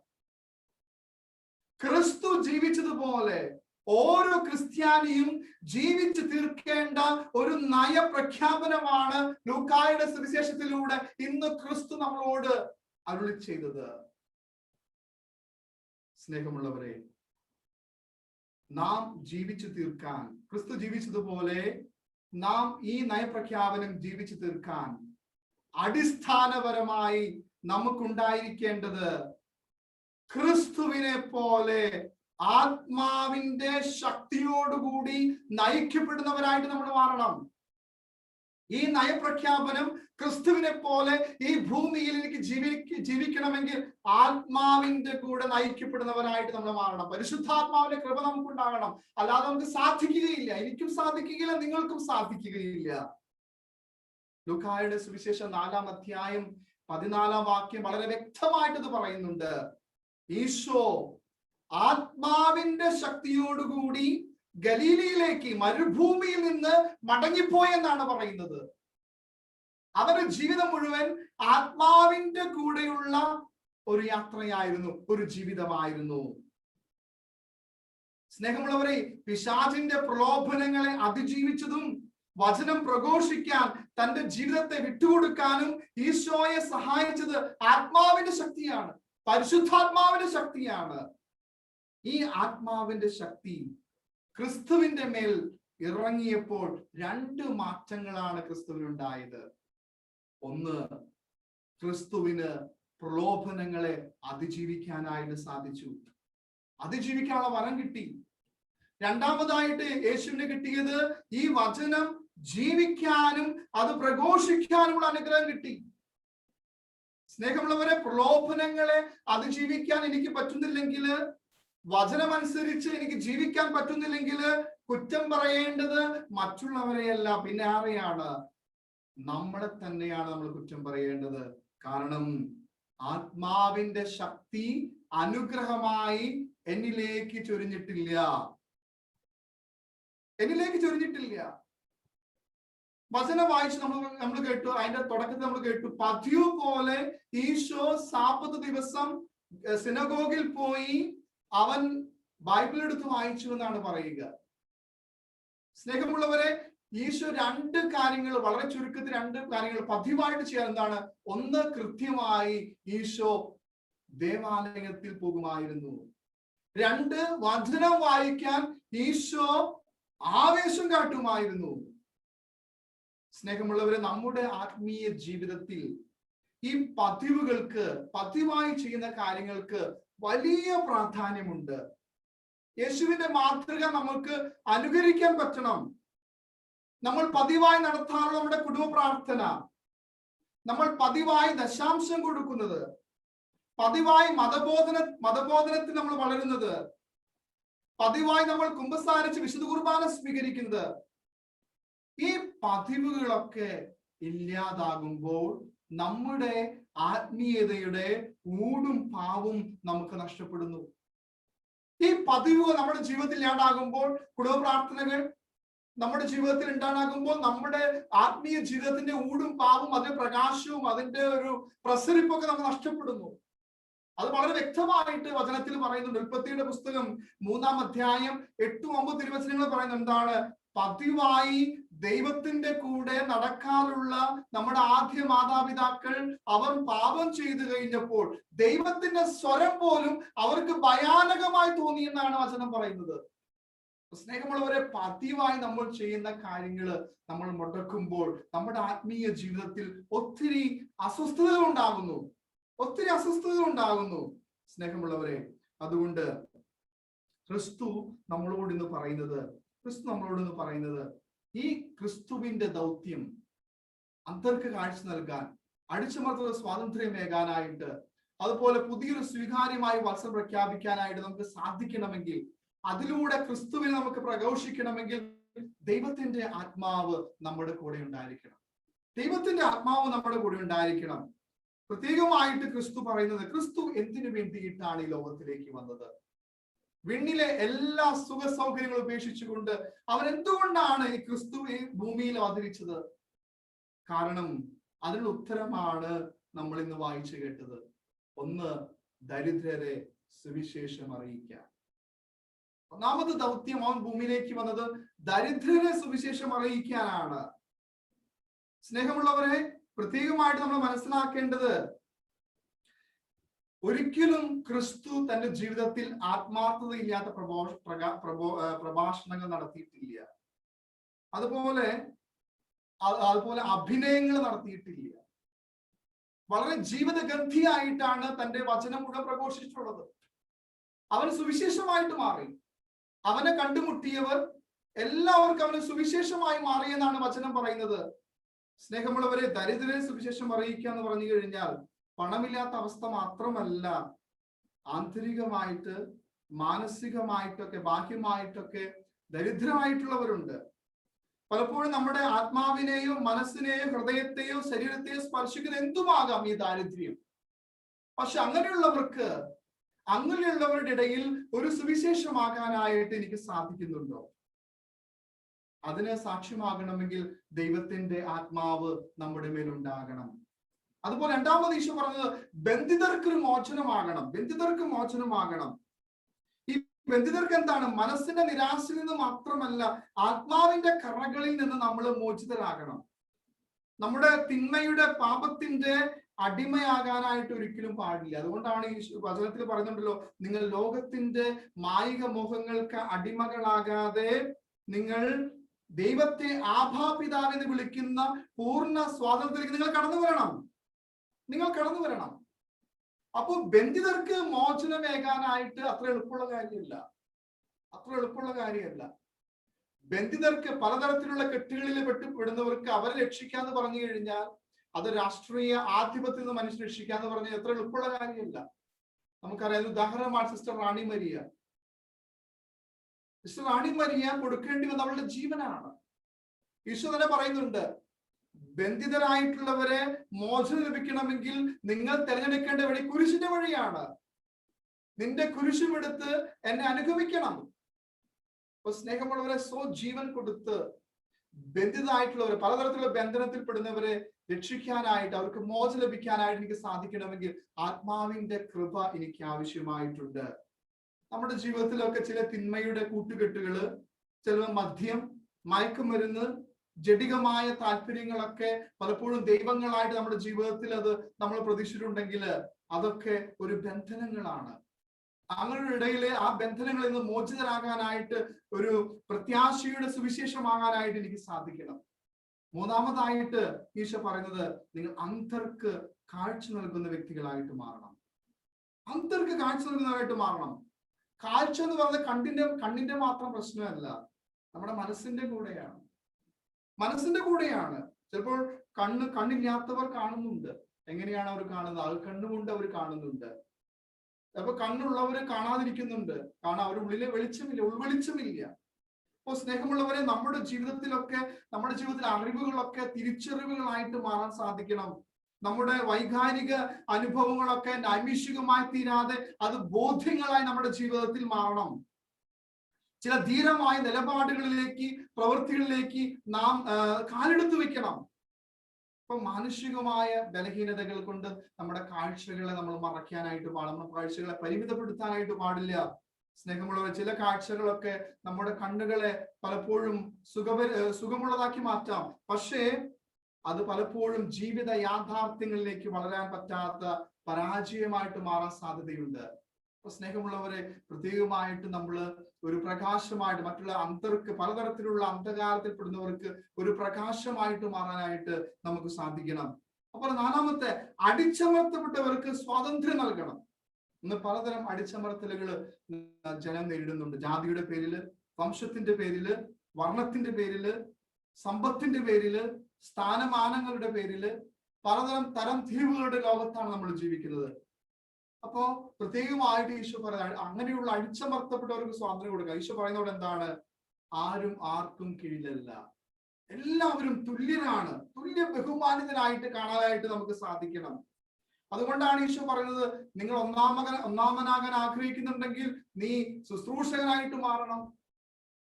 ക്രിസ്തു ജീവിച്ചതുപോലെ ഓരോ ക്രിസ്ത്യാനിയും ജീവിച്ചു തീർക്കേണ്ട ഒരു നയപ്രഖ്യാപനമാണ് ലൂക്കായുടെ സുവിശേഷത്തിലൂടെ ഇന്ന് ക്രിസ്തു നമ്മളോട് അരുളി ചെയ്തത്. സ്നേഹമുള്ളവരെ, നാം ജീവിച്ചു തീർക്കാൻ, ക്രിസ്തു ജീവിച്ചതുപോലെ നാം ഈ നയപ്രഖ്യാപനം ജീവിച്ചു തീർക്കാൻ അടിസ്ഥാനപരമായി നമുക്കുണ്ടായിരിക്കേണ്ടത് ക്രിസ്തുവിനെ പോലെ ആത്മാവിന്റെ ശക്തിയോടുകൂടി നയിക്കപ്പെടുന്നവരായിട്ട് നമ്മൾ മാറണം. ഈ നയപ്രഖ്യാപനം ക്രിസ്തുവിനെ പോലെ ഈ ഭൂമിയിൽ എനിക്ക് ജീവിക്കണമെങ്കിൽ ആത്മാവിന്റെ കൂടെ നയിക്കപ്പെടുന്നവരായിട്ട് നമ്മൾ മാറണം. പരിശുദ്ധാത്മാവിന്റെ കൃപ നമുക്കുണ്ടാകണം. അല്ലാതെ നമുക്ക് സാധിക്കുകയില്ല. എനിക്കും സാധിക്കുകയില്ല, നിങ്ങൾക്കും സാധിക്കുകയില്ല. ലൂക്കായുടെ സുവിശേഷം 4-ാം അധ്യായം 14-ാം വാക്യം വളരെ വ്യക്തമായിട്ട് ഇത് പറയുന്നുണ്ട്. ഈശോ ആത്മാവിന്റെ ശക്തിയോടുകൂടി ഗലീലയിലേക്ക് മരുഭൂമിയിൽ നിന്ന് മടങ്ങിപ്പോയെന്നാണ് പറയുന്നത്. അവരുടെ ജീവിതം മുഴുവൻ ആത്മാവിന്റെ കൂടെയുള്ള ഒരു യാത്രയായിരുന്നു, ഒരു ജീവിതമായിരുന്നു. സ്നേഹമുള്ളവരെ, പിശാചിന്റെ പ്രലോഭനങ്ങളെ അതിജീവിച്ചതും വചനം പ്രഘോഷിക്കാൻ തന്റെ ജീവിതത്തെ വിട്ടുകൊടുക്കാനും ഈശോയെ സഹായിച്ചത് ആത്മാവിന്റെ ശക്തിയാണ്, പരിശുദ്ധാത്മാവിന്റെ ശക്തിയാണ്. ഈ ആത്മാവിന്റെ ശക്തി ക്രിസ്തുവിന്റെ മേൽ ഇറങ്ങിയപ്പോൾ 2 മാറ്റങ്ങളാണ് ക്രിസ്തുവിനുണ്ടായത്. ഒന്ന്, ക്രിസ്തുവിന് പ്രലോഭനങ്ങളെ അതിജീവിക്കാനായിട്ട് സാധിച്ചു. അതിജീവിക്കാനുള്ള വരം കിട്ടി. രണ്ടാമതായിട്ട് യേശുവിന് കിട്ടിയത് ഈ വചനം ജീവിക്കാനും അത് പ്രഘോഷിക്കാനുമുള്ള അനുഗ്രഹം കിട്ടി. സ്നേഹമുള്ളവരെ, പ്രലോഭനങ്ങളെ അതിജീവിക്കാൻ എനിക്ക് പറ്റുന്നില്ലെങ്കിൽ, വചനമനുസരിച്ച് എനിക്ക് ജീവിക്കാൻ പറ്റുന്നില്ലെങ്കിൽ, കുറ്റം പറയേണ്ടത് മറ്റുള്ളവരെയല്ല, പിന്നെ ആരെയാണ്? നമ്മളെ തന്നെയാണ് നമ്മൾ കുറ്റം പറയേണ്ടത്. കാരണം ആത്മാവിന്റെ ശക്തി അനുഗ്രഹമായി എന്നിലേക്ക് ചൊരിഞ്ഞിട്ടില്ല. വചനം വായിച്ച് നമ്മൾ കേട്ടു, അതിന്റെ തുടക്കത്തിൽ നമ്മൾ കേട്ടു, പതിവ് പോലെ ഈശോ സാബത്ത് ദിവസം സിനഗോഗിൽ പോയി അവൻ ബൈബിൾ എടുത്ത് വായിച്ചു എന്നാണ് പറയുക. സ്നേഹമുള്ളവരെ, ഈശോ രണ്ട് കാര്യങ്ങൾ, വളരെ ചുരുക്കത്തിൽ രണ്ട് കാര്യങ്ങൾ പതിവായിട്ട് ചെയ്യാൻ. എന്താണ്? ഒന്ന്, കൃത്യമായി ഈശോ ദേവാലയത്തിൽ പോകുമായിരുന്നു. രണ്ട്, വചനം വായിക്കാൻ ഈശോ ആവേശം കാട്ടുമായിരുന്നു. സ്നേഹമുള്ളവരെ, നമ്മുടെ ആത്മീയ ജീവിതത്തിൽ ഈ പതിവുകൾക്ക്, പതിവായി ചെയ്യുന്ന കാര്യങ്ങൾക്ക് വലിയ പ്രാധാന്യമുണ്ട്. യേശുവിന്റെ മാതൃക നമുക്ക് അനുകരിക്കാൻ പറ്റണം. നമ്മൾ പതിവായി നടത്താറുള്ള നമ്മുടെ കുടുംബ പ്രാർത്ഥന, നമ്മൾ പതിവായി ദശാംശം കൊടുക്കുന്നത്, പതിവായി മതബോധനത്തിൽ നമ്മൾ വളരുന്നത്, പതിവായി നമ്മൾ കുമ്പസാരിച്ച് വിശുദ്ധ കുർബാന സ്വീകരിക്കുന്നത്, ഈ പതിവുകളൊക്കെ ഇല്ലാതാകുമ്പോൾ നമ്മുടെ ആത്മീയതയുടെ ഊടും പാവും നമുക്ക് നഷ്ടപ്പെടുന്നു. ഈ പതിവുകൾ നമ്മുടെ ജീവിതത്തിൽ ഇല്ലാണ്ടാകുമ്പോൾ, കുടുംബ പ്രാർത്ഥനകൾ നമ്മുടെ ജീവിതത്തിൽ ഉണ്ടാകുമ്പോൾ, നമ്മുടെ ആത്മീയ ജീവിതത്തിന്റെ ഊടും പാവും, അതിന്റെ പ്രകാശവും, അതിന്റെ ഒരു പ്രസരിപ്പൊക്കെ നമുക്ക് നഷ്ടപ്പെടുന്നു. അത് വളരെ വ്യക്തമായിട്ട് വചനത്തിൽ പറയുന്നുണ്ട്. ഉൽപ്പത്തിയുടെ പുസ്തകം 3-ാം അധ്യായം 8-9 തിരുവചനങ്ങൾ പറയുന്നത് എന്താണ്? പതിവായി ദൈവത്തിന്റെ കൂടെ നടക്കാനുള്ള നമ്മുടെ ആദ്യ മാതാപിതാക്കൾ അവർ പാപം ചെയ്തു കഴിഞ്ഞപ്പോൾ ദൈവത്തിന്റെ സ്വരം പോലും അവർക്ക് ഭയാനകമായി തോന്നിയെന്നാണ് വചനം പറയുന്നത്. സ്നേഹമുള്ളവരെ, പതിവായി നമ്മൾ ചെയ്യുന്ന കാര്യങ്ങൾ നമ്മൾ മുടക്കുമ്പോൾ നമ്മുടെ ആത്മീയ ജീവിതത്തിൽ ഒത്തിരി അസ്വസ്ഥതകൾ ഉണ്ടാകുന്നു. സ്നേഹമുള്ളവരെ, അതുകൊണ്ട് ക്രിസ്തു നമ്മളോട് ഇന്ന് പറയുന്നത് ഈ ക്രിസ്തുവിന്റെ ദൗത്യം അന്തർക്ക് കാഴ്ച നൽകാൻ, അടിച്ചമർത്തുന്ന സ്വാതന്ത്ര്യമേകാനായിട്ട്, അതുപോലെ പുതിയൊരു സ്വീകാര്യമായ വത്സരം പ്രഖ്യാപിക്കാനായിട്ട് നമുക്ക് സാധിക്കണമെങ്കിൽ, അതിലൂടെ ക്രിസ്തുവിനെ നമുക്ക് പ്രഘോഷിക്കണമെങ്കിൽ ദൈവത്തിന്റെ ആത്മാവ് നമ്മുടെ കൂടെ ഉണ്ടായിരിക്കണം. പ്രത്യേകമായിട്ട് ക്രിസ്തു പറയുന്നത്, ക്രിസ്തു എന്തിനു വേണ്ടിയിട്ടാണ് ഈ ലോകത്തിലേക്ക് വന്നത്? വിണ്ണിലെ എല്ലാ സുഖ സൗകര്യങ്ങളും ഉപേക്ഷിച്ചുകൊണ്ട് അവൻ എന്തുകൊണ്ടാണ് ഈ ക്രിസ്തു ഈ ഭൂമിയിൽ അവതരിച്ചത്? കാരണം അതിനുള്ള ഉത്തരമാണ് നമ്മൾ ഇന്ന് വായിച്ചു കേട്ടത്. ഒന്ന്, ദരിദ്രരെ സുവിശേഷം അറിയിക്കാൻ. ഒന്നാമത് ദൗത്യം അവൻ ഭൂമിയിലേക്ക് വന്നത് ദരിദ്രരെ സുവിശേഷം അറിയിക്കാനാണ്. സ്നേഹമുള്ളവരെ, പ്രത്യേകമായിട്ട് നമ്മൾ മനസ്സിലാക്കേണ്ടത്, ഒരിക്കലും ക്രിസ്തു തന്റെ ജീവിതത്തിൽ ആത്മാർത്ഥതയില്ലാത്ത പ്രഭാഷണങ്ങൾ നടത്തിയിട്ടില്ല. അതുപോലെ അഭിനയങ്ങൾ നടത്തിയിട്ടില്ല. വളരെ ജീവിതഗന്ധിയായിട്ടാണ് തന്റെ വചനം മുഴുവൻ പ്രഘോഷിച്ചിട്ടുള്ളത്. അവൻ സുവിശേഷമായിട്ട് മാറി. അവനെ കണ്ടുമുട്ടിയവർ എല്ലാവർക്കും അവന് സുവിശേഷമായി മാറിയെന്നാണ് വചനം പറയുന്നത്. സ്നേഹമുള്ളവരെ, ദരിദ്രരെ സുവിശേഷം അറിയിക്കുക എന്ന് പറഞ്ഞു കഴിഞ്ഞാൽ പണമില്ലാത്ത അവസ്ഥ മാത്രമല്ല, ആന്തരികമായിട്ട്, മാനസികമായിട്ടൊക്കെ, ബാഹ്യമായിട്ടൊക്കെ ദരിദ്രമായിട്ടുള്ളവരുണ്ട്. പലപ്പോഴും നമ്മുടെ ആത്മാവിനെയോ മനസ്സിനെയോ ഹൃദയത്തെയോ ശരീരത്തെയോ സ്പർശിക്കുന്ന എന്തുമാകാം ഈ ദാരിദ്ര്യം. പക്ഷെ അങ്ങനെയുള്ളവരുടെ ഇടയിൽ ഒരു സുവിശേഷമാകാനായിട്ട് എനിക്ക് സാധിക്കുന്നുണ്ടോ? അതിന് സാക്ഷ്യമാകണമെങ്കിൽ ദൈവത്തിന്റെ ആത്മാവ് നമ്മുടെ മേലുണ്ടാകണം. അതുപോലെ രണ്ടാമത് ഈശോ പറഞ്ഞത് ബന്ധിതർക്ക് മോചനമാകണം. ഈ ബന്ധിതർക്ക് എന്താണ്? മനസ്സിന്റെ നിരാശയിൽ നിന്ന് മാത്രമല്ല, ആത്മാവിന്റെ കറകളിൽ നിന്ന് നമ്മൾ മോചിതരാകണം. നമ്മുടെ തിന്മയുടെ പാപത്തിന്റെ അടിമയാകാനായിട്ട് ഒരിക്കലും പാടില്ല. അതുകൊണ്ടാണ് ഈ വചനത്തിൽ പറയുന്നുണ്ടല്ലോ, നിങ്ങൾ ലോകത്തിന്റെ മായിക മോഹങ്ങൾക്ക് അടിമകളാകാതെ നിങ്ങൾ ദൈവത്തെ ആഭാപിതാവ് എന്ന് വിളിക്കുന്ന പൂർണ്ണ സ്വാതന്ത്ര്യത്തിലേക്ക് നിങ്ങൾ കടന്നു വരണം. നിങ്ങൾ കടന്നു വരണം. അപ്പൊ ബന്ധിതർക്ക് മോചനമേകാനായിട്ട് അത്ര എളുപ്പമുള്ള കാര്യമല്ല. അത്ര എളുപ്പമുള്ള കാര്യമല്ല. ബന്ധിതർക്ക് പലതരത്തിലുള്ള കെട്ടുകളിൽ പെടുന്നവർക്ക് അവരെ രക്ഷിക്കാന്ന് പറഞ്ഞു കഴിഞ്ഞാൽ അത് രാഷ്ട്രീയ ആധിപത്യത്തിൽ നിന്ന് മനുഷ്യൻ രക്ഷിക്കാന്ന് പറഞ്ഞാൽ എത്ര എളുപ്പമുള്ള കാര്യമല്ല. നമുക്കറിയാം, ഉദാഹരണമാണ് സിസ്റ്റർ റാണി മരിയ. സിസ്റ്റർ റാണി മരിയ കൊടുക്കേണ്ടി വന്ന അവളുടെ ജീവനാണ്. ഈശോ തന്നെ പറയുന്നുണ്ട്, ബന്ധിതരായിട്ടുള്ളവരെ മോചനം ലഭിക്കണമെങ്കിൽ നിങ്ങൾ തിരഞ്ഞെടുക്കേണ്ട വഴി കുരിശിന്റെ വഴിയാണ്. നിന്റെ കുരിശുമെടുത്ത് എന്നെ അനുഗമിക്കണം. അപ്പൊ സ്നേഹമുള്ളവരെ, ജീവൻ കൊടുത്ത് ബന്ധിതരായിട്ടുള്ളവരെ, പലതരത്തിലുള്ള ബന്ധനത്തിൽ പെടുന്നവരെ രക്ഷിക്കാനായിട്ട്, അവർക്ക് മോചനം ലഭിക്കാനായിട്ട് എനിക്ക് സാധിക്കണമെങ്കിൽ ആത്മാവിന്റെ കൃപ എനിക്ക് ആവശ്യമായിട്ടുണ്ട്. നമ്മുടെ ജീവിതത്തിലൊക്കെ ചില തിന്മയുടെ കൂട്ടുകെട്ടുകള്, ചില മദ്യം, മയക്കുമരുന്ന്, ജഡികമായ താല്പര്യങ്ങളൊക്കെ പലപ്പോഴും ദൈവങ്ങളായിട്ട് നമ്മുടെ ജീവിതത്തിൽ അത് നമ്മൾ പ്രതീക്ഷിച്ചിട്ടുണ്ടെങ്കിൽ അതൊക്കെ ഒരു ബന്ധനങ്ങളാണ്. അങ്ങനെ ഇടയിലെ ആ ബന്ധനങ്ങളിൽ നിന്ന് മോചിതരാകാനായിട്ട് ഒരു പ്രത്യാശയുടെ സുവിശേഷമാകാനായിട്ട് എനിക്ക് സാധിക്കണം. മൂന്നാമതായിട്ട് ഈശോ പറയുന്നത്, നിങ്ങൾ അന്ധർക്ക് കാഴ്ച നൽകുന്ന വ്യക്തികളായിട്ട് മാറണം. അന്ധർക്ക് കാഴ്ച നൽകുന്നവരായിട്ട് മാറണം. കാഴ്ച എന്ന് പറയുന്നത് കണ്ണിന്റെ മാത്രം പ്രശ്നമല്ല, നമ്മുടെ മനസ്സിന്റെ കൂടെയാണ്. മനസ്സിന്റെ കൂടെയാണ്. ചിലപ്പോൾ കണ്ണില്ലാത്തവർ കാണുന്നുണ്ട്. എങ്ങനെയാണ് അവർ കാണുന്നത്? അത് കണ്ണുകൊണ്ട് അവർ കാണുന്നുണ്ട്. അപ്പൊ കണ്ണുള്ളവര് കാണാതിരിക്കുന്നുണ്ട്. കാരണം അവരുടെ ഉള്ളിലെ വെളിച്ചമില്ല, ഉൾവെളിച്ചമില്ല. അപ്പൊ സ്നേഹമുള്ളവരെ, നമ്മുടെ ജീവിതത്തിൽ അറിവുകളൊക്കെ തിരിച്ചറിവുകളായിട്ട് മാറാൻ സാധിക്കണം. നമ്മുടെ വൈകാരിക അനുഭവങ്ങളൊക്കെ നൈമിഷികമായി തീരാതെ അത് ബോധ്യങ്ങളായി നമ്മുടെ ജീവിതത്തിൽ മാറണം. ചില ധീരമായ നിലപാടുകളിലേക്ക്, പ്രവൃത്തികളിലേക്ക് നാം കാലെടുത്ത് വെക്കണം. അപ്പൊ മാനുഷികമായ ബലഹീനതകൾ കൊണ്ട് നമ്മുടെ കാഴ്ചകളെ നമ്മൾ മറയ്ക്കാനായിട്ട് പാടില്ല. നമ്മുടെ കാഴ്ചകളെ പരിമിതപ്പെടുത്താനായിട്ട് പാടില്ല. സ്നേഹമുള്ളവർ, ചില കാഴ്ചകളൊക്കെ നമ്മുടെ കണ്ണുകളെ പലപ്പോഴും സുഖമുള്ളതാക്കി മാറ്റാം. പക്ഷേ അത് പലപ്പോഴും ജീവിത യാഥാർത്ഥ്യങ്ങളിലേക്ക് വളരാൻ പറ്റാത്ത പരാജയമായിട്ട് മാറാൻ സാധ്യതയുണ്ട്. അപ്പൊ സ്നേഹമുള്ളവരെ, പ്രത്യേകമായിട്ട് നമ്മൾ ഒരു പ്രകാശമായിട്ട് മറ്റുള്ള അന്ധർക്ക്, പലതരത്തിലുള്ള അന്ധകാരത്തിൽ പെടുന്നവർക്ക് ഒരു പ്രകാശമായിട്ട് മാറാനായിട്ട് നമുക്ക് സാധിക്കണം. അപ്പോൾ നാലാമത്തെ, അടിച്ചമർത്തപ്പെട്ടവർക്ക് സ്വാതന്ത്ര്യം നൽകണം. ഇന്ന് പലതരം അടിച്ചമർത്തലുകൾ ജനം നേരിടുന്നുണ്ട്. ജാതിയുടെ പേരില്, വംശത്തിന്റെ പേരില്, വർണ്ണത്തിന്റെ പേരില്, സമ്പത്തിന്റെ പേരില്, സ്ഥാനമാനങ്ങളുടെ പേരില്, തരം തിരിവുകളുടെ ലോകത്താണ് നമ്മൾ ജീവിക്കുന്നത്. അപ്പോ പ്രത്യേകമായിട്ട് ഈശോ പറയുന്നത്, അങ്ങനെയുള്ള അടിച്ചമർത്തപ്പെട്ടവർക്ക് സ്വാതന്ത്ര്യം കൊടുക്കുക. ഈശോ പറയുന്നതോടെ എന്താണ്? ആരും ആർക്കും കീഴിലല്ല, എല്ലാവരും തുല്യരാണ്. തുല്യ ബഹുമാനിതനായിട്ട് കാണാനായിട്ട് നമുക്ക് സാധിക്കണം. അതുകൊണ്ടാണ് ഈശോ പറയുന്നത്, നിങ്ങൾ ഒന്നാമനാകാൻ ആഗ്രഹിക്കുന്നുണ്ടെങ്കിൽ നീ ശുശ്രൂഷകനായിട്ട് മാറണം.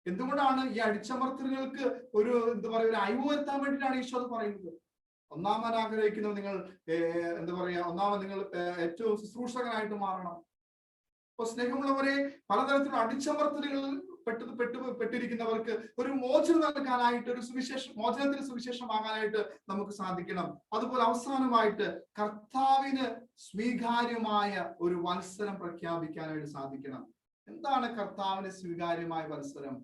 എന്തുകൊണ്ടാണ് ഈ അടിച്ചമർത്തലുകൾക്ക് ഒരു ഒരു അയവ് വരുത്താൻ വേണ്ടിയിട്ടാണ് ഈശോ അത് പറയുന്നത്. ഒന്നാമൻ ആഗ്രഹിക്കുന്നത് നിങ്ങൾ നിങ്ങൾ ഏറ്റവും ശുശ്രൂഷകനായിട്ട് മാറണം. അപ്പൊ സ്നേഹമുള്ളവരെ, പലതരത്തിലുള്ള അടിച്ചമർത്തലുകളിൽ പെട്ടിരിക്കുന്നവർക്ക് ഒരു മോചനം നൽകാനായിട്ട്, ഒരു മോചനത്തിന് സുവിശേഷമാകാനായിട്ട് നമുക്ക് സാധിക്കണം. അതുപോലെ അവസാനമായിട്ട് കർത്താവിന് സ്വീകാര്യമായ ഒരു വത്സരം പ്രഖ്യാപിക്കാനായിട്ട് സാധിക്കണം. എന്താണ് കർത്താവിന് സ്വീകാര്യമായ വത്സരം?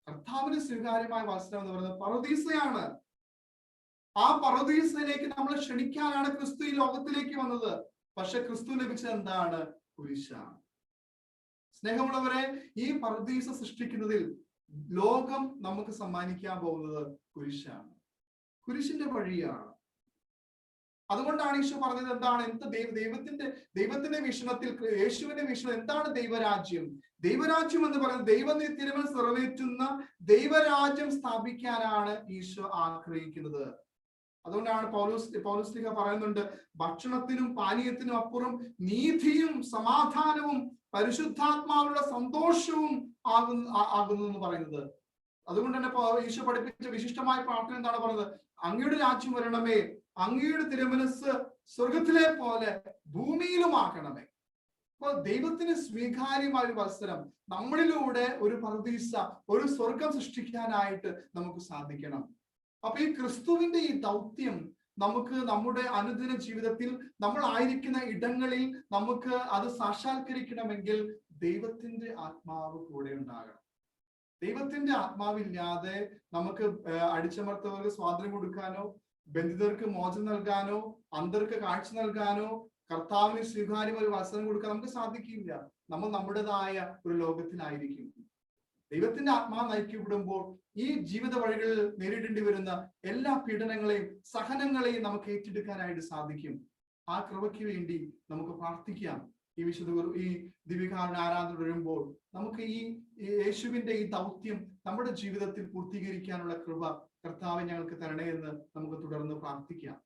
കർത്താവിന് സ്വീകാര്യമായ വത്സരം എന്ന് പറയുന്നത് പറുദീസയാണ്. ആ പറുദീസയിലേക്ക് നമ്മളെ ക്ഷണിക്കാനാണ് ക്രിസ്തു ഈ ലോകത്തിലേക്ക് വന്നത്. പക്ഷെ ക്രിസ്തു ലഭിച്ചത് എന്താണ്? കുരിശാണ്. സ്നേഹമുള്ളവരെ, ഈ പറുദീസ സൃഷ്ടിക്കുന്നതിൽ ലോകം നമുക്ക് സമ്മാനിക്കാൻ പോകുന്നത് കുരിശാണ്. കുരിശിന്റെ വഴിയാണ്. അതുകൊണ്ടാണ് ഈശോ പറഞ്ഞത് എന്താണ്? ദൈവത്തിന്റെ വീക്ഷണത്തിൽ, യേശുവിന്റെ വീക്ഷണം എന്താണ് ദൈവരാജ്യം? ദൈവരാജ്യം എന്ന് പറയുന്നത് ദൈവനിത്യങ്ങൾ നിറവേറ്റുന്ന ദൈവരാജ്യം സ്ഥാപിക്കാനാണ് ഈശോ ആഗ്രഹിക്കുന്നത്. അതുകൊണ്ടാണ് പൗലോസ് പറയുന്നുണ്ട്, ഭക്ഷണത്തിനും പാനീയത്തിനും അപ്പുറം നീതിയും സമാധാനവും പരിശുദ്ധാത്മാവുള്ള സന്തോഷവും ആകുന്നു എന്ന് പറയുന്നത്. അതുകൊണ്ട് തന്നെ ഈശോ പഠിപ്പിച്ച വിശിഷ്ടമായ പ്രാർത്ഥന എന്താണ് പറയുന്നത്? അങ്ങയുടെ രാജ്യം വരണമേ, അങ്ങയുടെ തിരുമനസ് സ്വർഗത്തിലെ പോലെ ഭൂമിയിലുമാക്കണമേ. അപ്പോൾ ദൈവത്തിന് സ്വീകാര്യമായ ഒരു വത്സരം നമ്മളിലൂടെ ഒരു പറുദീസ, ഒരു സ്വർഗം സൃഷ്ടിക്കാനായിട്ട് നമുക്ക് സാധിക്കണം. അപ്പൊ ഈ ക്രിസ്തുവിന്റെ ഈ ദൗത്യം നമുക്ക് നമ്മുടെ അനുദിന ജീവിതത്തിൽ നമ്മൾ ആയിരിക്കുന്ന ഇടങ്ങളിൽ നമുക്ക് അത് സാക്ഷാത്കരിക്കണമെങ്കിൽ ദൈവത്തിന്റെ ആത്മാവ് കൂടെ ഉണ്ടാകണം. ദൈവത്തിന്റെ ആത്മാവില്ലാതെ നമുക്ക് അടിച്ചമർത്തവർക്ക് സ്വാതന്ത്ര്യം കൊടുക്കാനോ, ബന്ധിതർക്ക് മോചനം നൽകാനോ, അന്ധർക്ക് കാഴ്ച നൽകാനോ, കർത്താവിന് സ്വീകാര്യം ഒരു അവസരം കൊടുക്കാൻ നമുക്ക് സാധിക്കില്ല. നമ്മൾ നമ്മുടേതായ ഒരു ലോകത്തിലായിരിക്കും. ദൈവത്തിന്റെ ആത്മാവ് നയിക്കപ്പെടുമ്പോൾ ഈ ജീവിത വഴികളിൽ നേരിടേണ്ടി വരുന്ന എല്ലാ പീഡനങ്ങളെയും സഹനങ്ങളെയും നമുക്ക് ഏറ്റെടുക്കാനായിട്ട് സാധിക്കും. ആ കൃപയ്ക്ക് വേണ്ടി നമുക്ക് പ്രാർത്ഥിക്കാം. ഈ ദിവ്യകാരുണ്യ ആരാധന വരുമ്പോൾ നമുക്ക് ഈ യേശുവിന്റെ ഈ ദൗത്യം നമ്മുടെ ജീവിതത്തിൽ പൂർത്തീകരിക്കാനുള്ള കൃപ കർത്താവ് ഞങ്ങൾക്ക് തരണേ എന്ന് നമുക്ക് തുടർന്ന് പ്രാർത്ഥിക്കാം.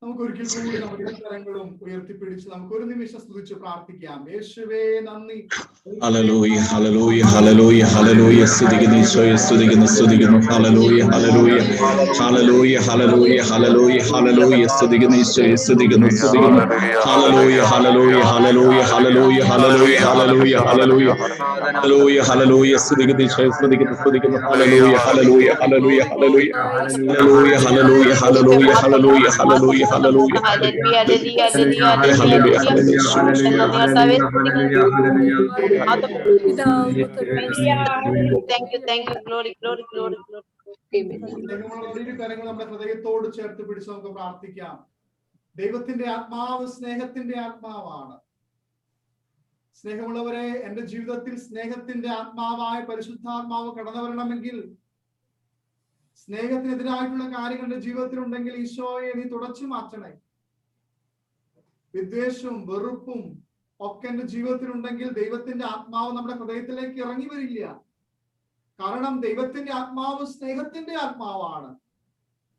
നമുക്ക് ഒരിക്കൽ കൂടി നമ്മുടെ കരങ്ങളും ഉയർത്തിപ്പിടിച്ച് നമുക്ക് ഒരു നിമിഷം സ്തുതിച്ച് പ്രാർത്ഥിക്കാം. യേശുവേ നന്ദി. ഹല്ലേലൂയ ഹല്ലേലൂയ ഹല്ലേലൂയ ഹല്ലേലൂയ. സ്തുതിക്കുന്നു ഈശോയെ, സ്തുതിക്കുന്നു സ്തുതിക്കുന്നു. ഹല്ലേലൂയ ഹല്ലേലൂയ ഹല്ലേലൂയ ഹല്ലേലൂയ ഹല്ലേലൂയ ഹല്ലേലൂയ. സ്തുതിക്കുന്നു ഈശോയെ, സ്തുതിക്കുന്നു സ്തുതിക്കുന്നു. ഹല്ലേലൂയ ഹല്ലേലൂയ ഹല്ലേലൂയ ഹല്ലേലൂയ ഹല്ലേലൂയ ഹല്ലേലൂയ ഹല്ലേലൂയ ഹല്ലേലൂയ ഹല്ലേലൂയ. സ്തുതിക്കുന്നു ഈശോയെ, സ്തുതിക്കുന്നു സ്തുതിക്കുന്നു. ഹല്ലേലൂയ ഹല്ലേലൂയ ഹല്ലേലൂയ ഹല്ലേലൂയ ഹല്ലേലൂയ ഹല്ലേലൂയ ഹല്ലേലൂയ ഹല്ലേലൂയ ഹല്ലേലൂയ ഹല്ലേലൂയ. നമ്മുടെ ഹൃദയത്തോട് ചേർത്ത് പിടിച്ച് നമുക്ക് പ്രാർത്ഥിക്കാം. ദൈവത്തിന്റെ ആത്മാവ് സ്നേഹത്തിന്റെ ആത്മാവാണ്. സ്നേഹമുള്ളവരെ, എന്റെ ജീവിതത്തിൽ സ്നേഹത്തിന്റെ ആത്മാവായ പരിശുദ്ധാത്മാവ് കടന്നു വരണമെങ്കിൽ, സ്നേഹത്തിനെതിരായിട്ടുള്ള കാര്യങ്ങൾ എന്റെ ജീവിതത്തിൽ ഉണ്ടെങ്കിൽ ഈശോയെ നീ തുടച്ചു മാറ്റണേ. വിദ്വേഷവും വെറുപ്പും ഒക്കെ എന്റെ ജീവിതത്തിൽ ഉണ്ടെങ്കിൽ ദൈവത്തിന്റെ ആത്മാവ് നമ്മുടെ ഹൃദയത്തിലേക്ക് ഇറങ്ങി വരില്ല. കാരണം ദൈവത്തിന്റെ ആത്മാവ് സ്നേഹത്തിന്റെ ആത്മാവാണ്.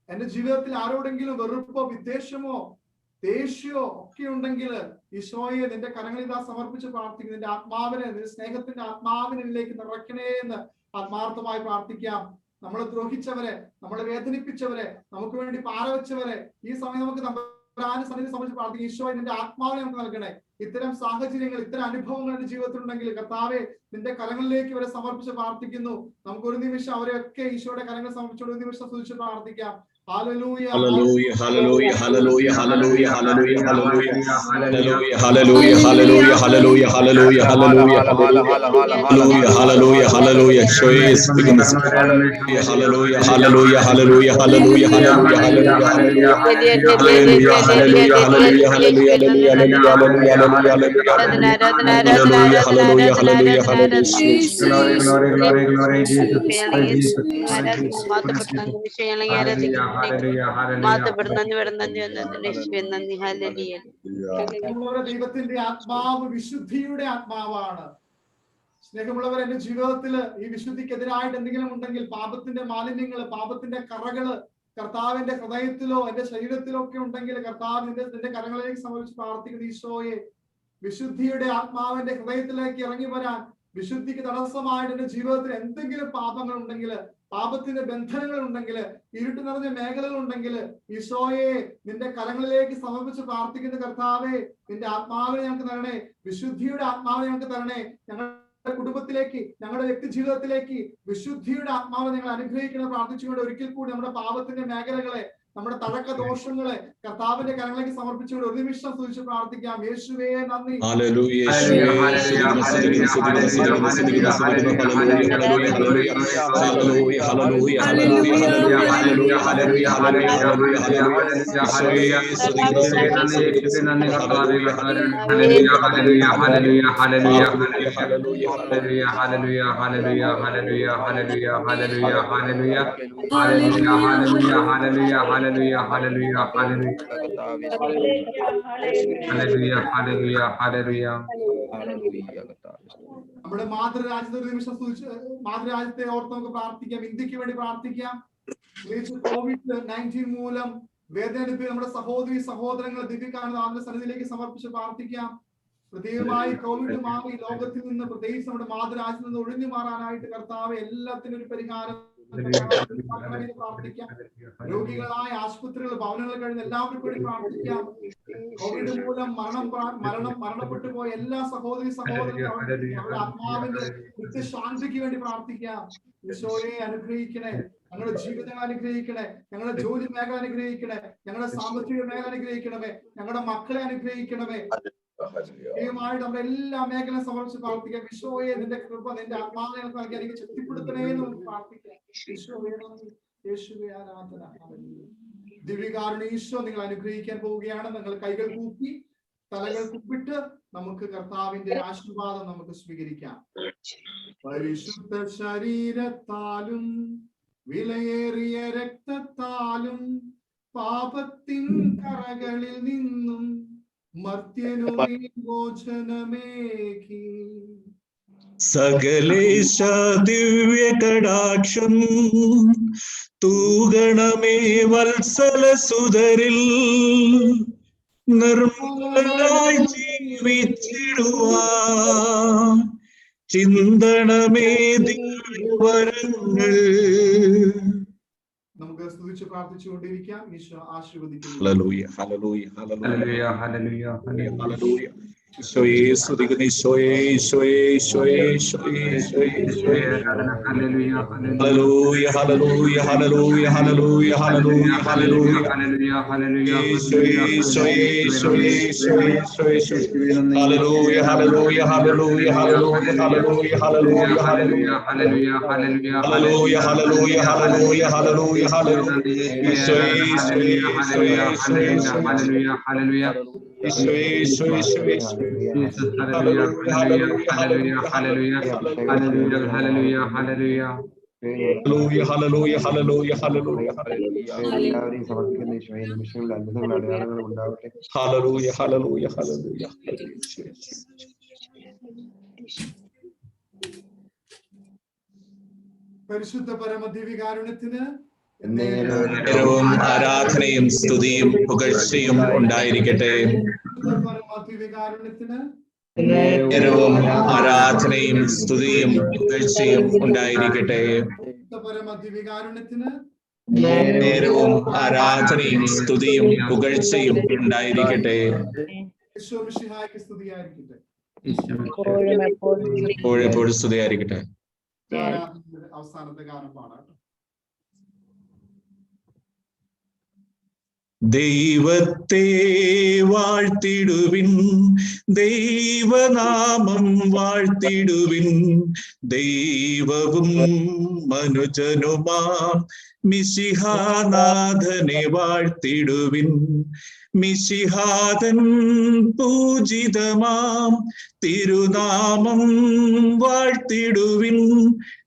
എന്റെ ജീവിതത്തിൽ ആരോടെങ്കിലും വെറുപ്പോ വിദ്വേഷമോ ദേഷ്യമോ ഒക്കെ ഉണ്ടെങ്കിൽ ഈശോയെ നിന്റെ കരങ്ങളിൽ ഇതാ സമർപ്പിച്ച് പ്രാർത്ഥിക്കും. നിന്റെ ആത്മാവിനെ, നിന്റെ സ്നേഹത്തിന്റെ ആത്മാവിനിലേക്ക് നിറയ്ക്കണേ എന്ന് ആത്മാർത്ഥമായി പ്രാർത്ഥിക്കാം. നമ്മളെ ദ്രോഹിച്ചവരെ, നമ്മളെ വേദനിപ്പിച്ചവരെ, നമുക്ക് വേണ്ടി പാരവെച്ചവരെ ഈ സമയം നമുക്ക് സന്നിധി സംബന്ധിച്ച് പ്രാർത്ഥിക്കും. ഈശോയെ നിന്റെ ആത്മാവിനെ നമുക്ക് നൽകണേ. ഇത്തരം സാഹചര്യങ്ങൾ, ഇത്തരം അനുഭവങ്ങൾ എന്റെ ജീവിതത്തിൽ ഉണ്ടെങ്കിൽ കർത്താവെ നിന്റെ കരങ്ങളിലേക്ക് ഇവരെ സമർപ്പിച്ച് പ്രാർത്ഥിക്കുന്നു. നമുക്ക് ഒരു നിമിഷം അവരെയൊക്കെ ഈശോയുടെ കരങ്ങൾ സമർപ്പിച്ച് ഒരു നിമിഷം സ്തുതിച്ച് പ്രാർത്ഥിക്കാം. Hallelujah. Hallelujah, hallelujah, hallelujah, hallelujah, hallelujah, hallelujah, hallelujah, hallelujah, hallelujah, hallelujah, hallelujah, hallelujah, hallelujah, hallelujah. Show is speaking this. Hallelujah, hallelujah, hallelujah, hallelujah, hallelujah, hallelujah, hallelujah, hallelujah, hallelujah, hallelujah, hallelujah, hallelujah, ദൈവത്തിന്റെ ആത്മാവ് വിശുദ്ധിയുടെ ആത്മാവാണ്. സ്നേഹമുള്ളവർ, എന്റെ ജീവിതത്തിൽ ഈ വിശുദ്ധിക്കെതിരായിട്ട് എന്തെങ്കിലും ഉണ്ടെങ്കിൽ, പാപത്തിന്റെ മാലിന്യങ്ങള്, പാപത്തിന്റെ കറകള് കർത്താവിന്റെ ഹൃദയത്തിലോ എന്റെ ശരീരത്തിലോ ഒക്കെ ഉണ്ടെങ്കിൽ കർത്താവ് നിന്റെ കരങ്ങളിലേക്ക് സമർപ്പിച്ച് പ്രാർത്ഥിക്കുന്ന ഈശോയെ വിശുദ്ധിയുടെ ആത്മാവിന്റെ ഹൃദയത്തിലേക്ക് ഇറങ്ങി വരാൻ, വിശുദ്ധിക്ക് തടസ്സമായിട്ട് എന്റെ ജീവിതത്തിൽ എന്തെങ്കിലും പാപങ്ങൾ ഉണ്ടെങ്കിൽ, പാപത്തിന്റെ ബന്ധനങ്ങൾ ഉണ്ടെങ്കിൽ, ഇരുട്ട് നിറഞ്ഞ മേഖലകൾ ഉണ്ടെങ്കിൽ ഈശോയെ നിന്റെ കരങ്ങളിലേക്ക് സമർപ്പിച്ച് പ്രാർത്ഥിക്കുന്ന കർത്താവെ നിന്റെ ആത്മാവിനെ ഞങ്ങൾക്ക് തരണേ. വിശുദ്ധിയുടെ ആത്മാവിനെ ഞങ്ങൾക്ക് തരണേ. ഞങ്ങളുടെ കുടുംബത്തിലേക്ക്, ഞങ്ങളുടെ വ്യക്തി ജീവിതത്തിലേക്ക് വിശുദ്ധിയുടെ ആത്മാവ് ഞങ്ങൾ അനുഗ്രഹിക്കണം പ്രാർത്ഥിച്ചുകൊണ്ട് ഒരിക്കൽ കൂടി നമ്മുടെ പാപത്തിന്റെ മേഖലകളെ, നമ്മുടെ തഴക്ക ദോഷങ്ങളെ കർത്താവിന്റെ കരങ്ങളിലേക്ക് സമർപ്പിച്ചുകൊണ്ട് ഒരു നിമിഷം സ്തുതിച്ച് പ്രാർത്ഥിക്കാം. യേശുവേ നന്ദി. Hallelujah, hallelujah, hallelujah. Hallelujah, hallelujah, hallelujah. നമ്മുടെ മാതൃരാജ്യത്തെ ഒരു നിമിഷം മാതൃരാജ്യത്തെ ഓർത്ത് നമുക്ക് പ്രാർത്ഥിക്കാം. ഇന്ത്യക്ക് വേണ്ടി പ്രാർത്ഥിക്കാം. COVID-19 മൂലം വേദന അനുഭവിക്കുന്ന നമ്മുടെ സഹോദരി സഹോദരങ്ങൾ ദിവ്യകാരുണ്യ സന്നിധിയിലേക്ക് സമർപ്പിച്ച് പ്രാർത്ഥിക്കാം. പ്രത്യേകമായി കോവിഡ് മാറി ലോകത്തിൽ നിന്ന്, പ്രത്യേകിച്ച് നമ്മുടെ മാതൃരാജ്യത്തിൽ നിന്ന് ഒഴിഞ്ഞു മാറാനായിട്ട് കർത്താവ് എല്ലാത്തിനും ഒരു പരിഹാരം പ്രാർത്ഥിക്കാം. രോഗികളായ ആശുപത്രികൾ, ഭവനങ്ങൾ കഴിഞ്ഞ എല്ലാവർക്കും വേണ്ടി പ്രാർത്ഥിക്കാം. കോവിഡ് മൂലം മരണപ്പെട്ടു പോയ എല്ലാ സഹോദരി സഹോദരങ്ങളും അവരുടെ ആത്മാവിന്റെ നിത്യശാന്തിക്ക് വേണ്ടി പ്രാർത്ഥിക്കാം. ഈശോയെ അനുഗ്രഹിക്കണേ, ഞങ്ങളുടെ ജീവിതങ്ങൾ അനുഗ്രഹിക്കണേ, ഞങ്ങളുടെ ജോലി മേഖല അനുഗ്രഹിക്കണേ, ഞങ്ങളുടെ സാമ്പത്തിക മേഖല അനുഗ്രഹിക്കണമേ, ഞങ്ങളുടെ മക്കളെ അനുഗ്രഹിക്കണമേ. ദൈവമായിട്ട് നമ്മുടെ എല്ലാ മേഖലയും സമർപ്പിച്ച് പ്രാർത്ഥിക്കാം. ഈശോയെ നിന്റെ കൃപ, നിന്റെ ആത്മാവിനെ നൽകി എനിക്ക് ശക്തിപ്പെടുത്തണേ എന്ന് നമുക്ക് പ്രാർത്ഥിക്കാം. യേശുവേ ആരാധന. ദിവ്യകാരുണ്യ ഈശോ നിങ്ങൾ അനുഗ്രഹിക്കാൻ പോവുകയാണ്. നിങ്ങൾ കൈകൾ കൂപ്പി തലകൾ കുപ്പിട്ട് നമുക്ക് കർത്താവിന്റെ ആശീർവാദം നമുക്ക് സ്വീകരിക്കാം. പരിശുദ്ധ ശരീരത്താലും വിലയേറിയ രക്തത്താലും പാപത്തിൻ കറകളിൽ നിന്നും മർത്യനു മോചനമേകി സകലേശ ദിവ്യ കടാക്ഷം തൂഗണമേ വത്സല സുതരിൽ നിർമ്മലരായി ജീവിച്ചിടുവാൻ ചിന്തണമേ ദിവ്യവരങ്ങൾ. നമുക്ക് സ്തുതിച്ച് പ്രാർത്ഥിച്ചുകൊണ്ടിരിക്കാം. ഈശോ ആശീർവദിക്കുന്നു. ഹല്ലേലൂയ ഹല്ലേലൂയ ഹല്ലേലൂയ ഹല്ലേലൂയ ഹല്ലേലൂയ ഹല്ലേലൂയ. ഈശോയെ സ്തുതിക്കുന്നു. ഈശോയെ ഈശോയെ ഈശോയെ ഈശോയെ ഈശോയെ ഈശോയെ. ഹല്ലേലൂയ ഹല്ലേലൂയ ഹല്ലേലൂയ ഹല്ലേലൂയ ഹല്ലേലൂയ ഹല്ലേലൂയ ഹല്ലേലൂയ ഹല്ലേലൂയ ഹല്ലേലൂയ ഈശോയെ ഈശോയെ ഈശോയെ ഈശോയെ ഈശോയെ. ഹല്ലേലൂയ ഹല്ലേലൂയ ഹല്ലേലൂയ ഹല്ലേലൂയ ഹല്ലേലൂയ ഹല്ലേലൂയ ഹല്ലേലൂയ ഹല്ലേലൂയ ഹല്ലേലൂയ ഹല്ലേലൂയ ഹല്ലേലൂയ ഹല്ലേലൂയ ഹല്ലേലൂയ ഹല്ലേലൂയ. ഈശോയെ ഈശോയെ ഈശോയെ ഈശോയെ ഹല്ലേലൂയ ഹല്ലേലൂയ ഈശോയെ ഈശോയെ ഈശോയെ. Jesus, hallelujah, hallelujah, hallelujah, hallelujah, hallelujah, hallelujah, hallelujah. Hallelujah ഹല്ലേലൂയ ഹല്ലേലൂയ ഹല്ലേലൂയ. എല്ലാവരെയും സമർപ്പിക്കുന്ന ഈശോയെ നിമിഷങ്ങളിൽ അത്ഭുതങ്ങൾ അടയാളങ്ങൾ ഉണ്ടാവട്ടെ. ഹല്ലേലൂയ ഹല്ലേലൂയ ഹല്ലേലൂയ. പരിശുദ്ധ പരമദിവ്യകാരുണ്യത്തിന് നേരവും ആരാധനയും സ്തുതിയും പുകഴ്ചയും ഉണ്ടായിരിക്കട്ടെ. പരമദിവ്യകാരുണ്യത്തിന് നേരവും ആരാധനയും സ്തുതിയും പുകഴ്ചയും ഉണ്ടായിരിക്കട്ടെ. പരമദിവ്യകാരുണ്യത്തിന് നേരവും ആരാധനയും സ്തുതിയും പുകഴ്ചയും ഉണ്ടായിരിക്കട്ടെ. ഈശോ മിശിഹായ്ക്ക് സ്തുതിയായിരിക്കട്ടെ. എപ്പോഴും സ്തുതിയായിരിക്കട്ടെ. അവസാനത്തെ ഗാനം പാടാം. ദൈവത്തെ വാഴ്ത്തിടുവിൻ, ദൈവനാമം വാഴ്ത്തിടുവിൻ, ദൈവവും മനുജനുമാം മിശിഹാനാഥനെ വാഴ്ത്തിടുവിൻ. മിശിഹാതൻ പൂജിതമാം തിരുനാമം വാഴ്ത്തിടുവിൻ.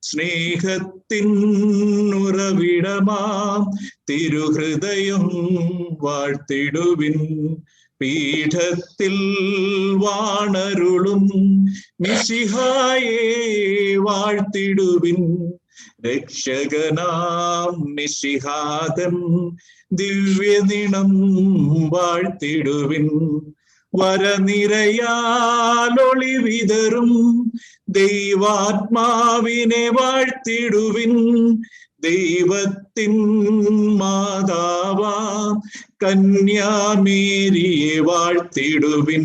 സ്നേഹത്തിൻ ഉറവിടമാം തിരുഹൃദയം വാഴ്ത്തിടുവിൻ. പീഠത്തിൽ വാണരുളും മിശിഹായെ വാഴ്ത്തിടുവിൻ. രക്ഷകനാം മിശിഹാതൻ ദിവ്യദിനം വാഴ്ത്തിടുവിൻ. വരനിരയാലൊളി വിതറും ദൈവാത്മാവിനെ വാഴ്ത്തിടുവിൻ. ദൈവത്തിൻ മാതാവാം കന്യാമേരിയെ വാഴ്ത്തിടുവിൻ.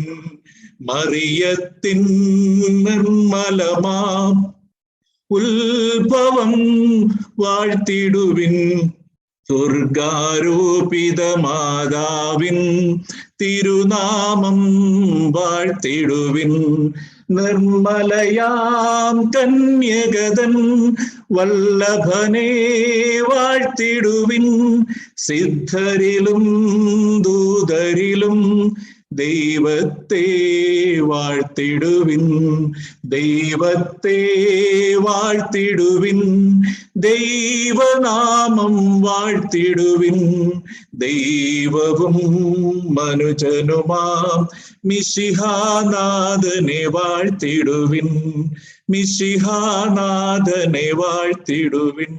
മറിയത്തിൻ നിർമ്മലമാം ഉത്ഭവം വാഴ്ത്തിടുവിൻ. സ്വർഗാരോപിത മാതാവിൻ തിരുനാമം വാഴ്ത്തിടുവിൻ. നിർമ്മലയാം കന്യകതൻ വല്ലഭനെ വാഴ്ത്തിടുവിൻ. സിദ്ധരിലും ദൂതരിലും ദൈവത്തെ വാഴ്ത്തിടുവിൻ. ദൈവത്തെ വാഴ്ത്തിടുവിൻ. ദൈവനാമം വാഴ്ത്തിടുവിൻ. ദൈവവും മനുജനുമാം മിശിഹാനാഥനെ വാഴ്ത്തിടുവിൻ. മിശിഹാനാഥനെ വാഴ്ത്തിടുവിൻ.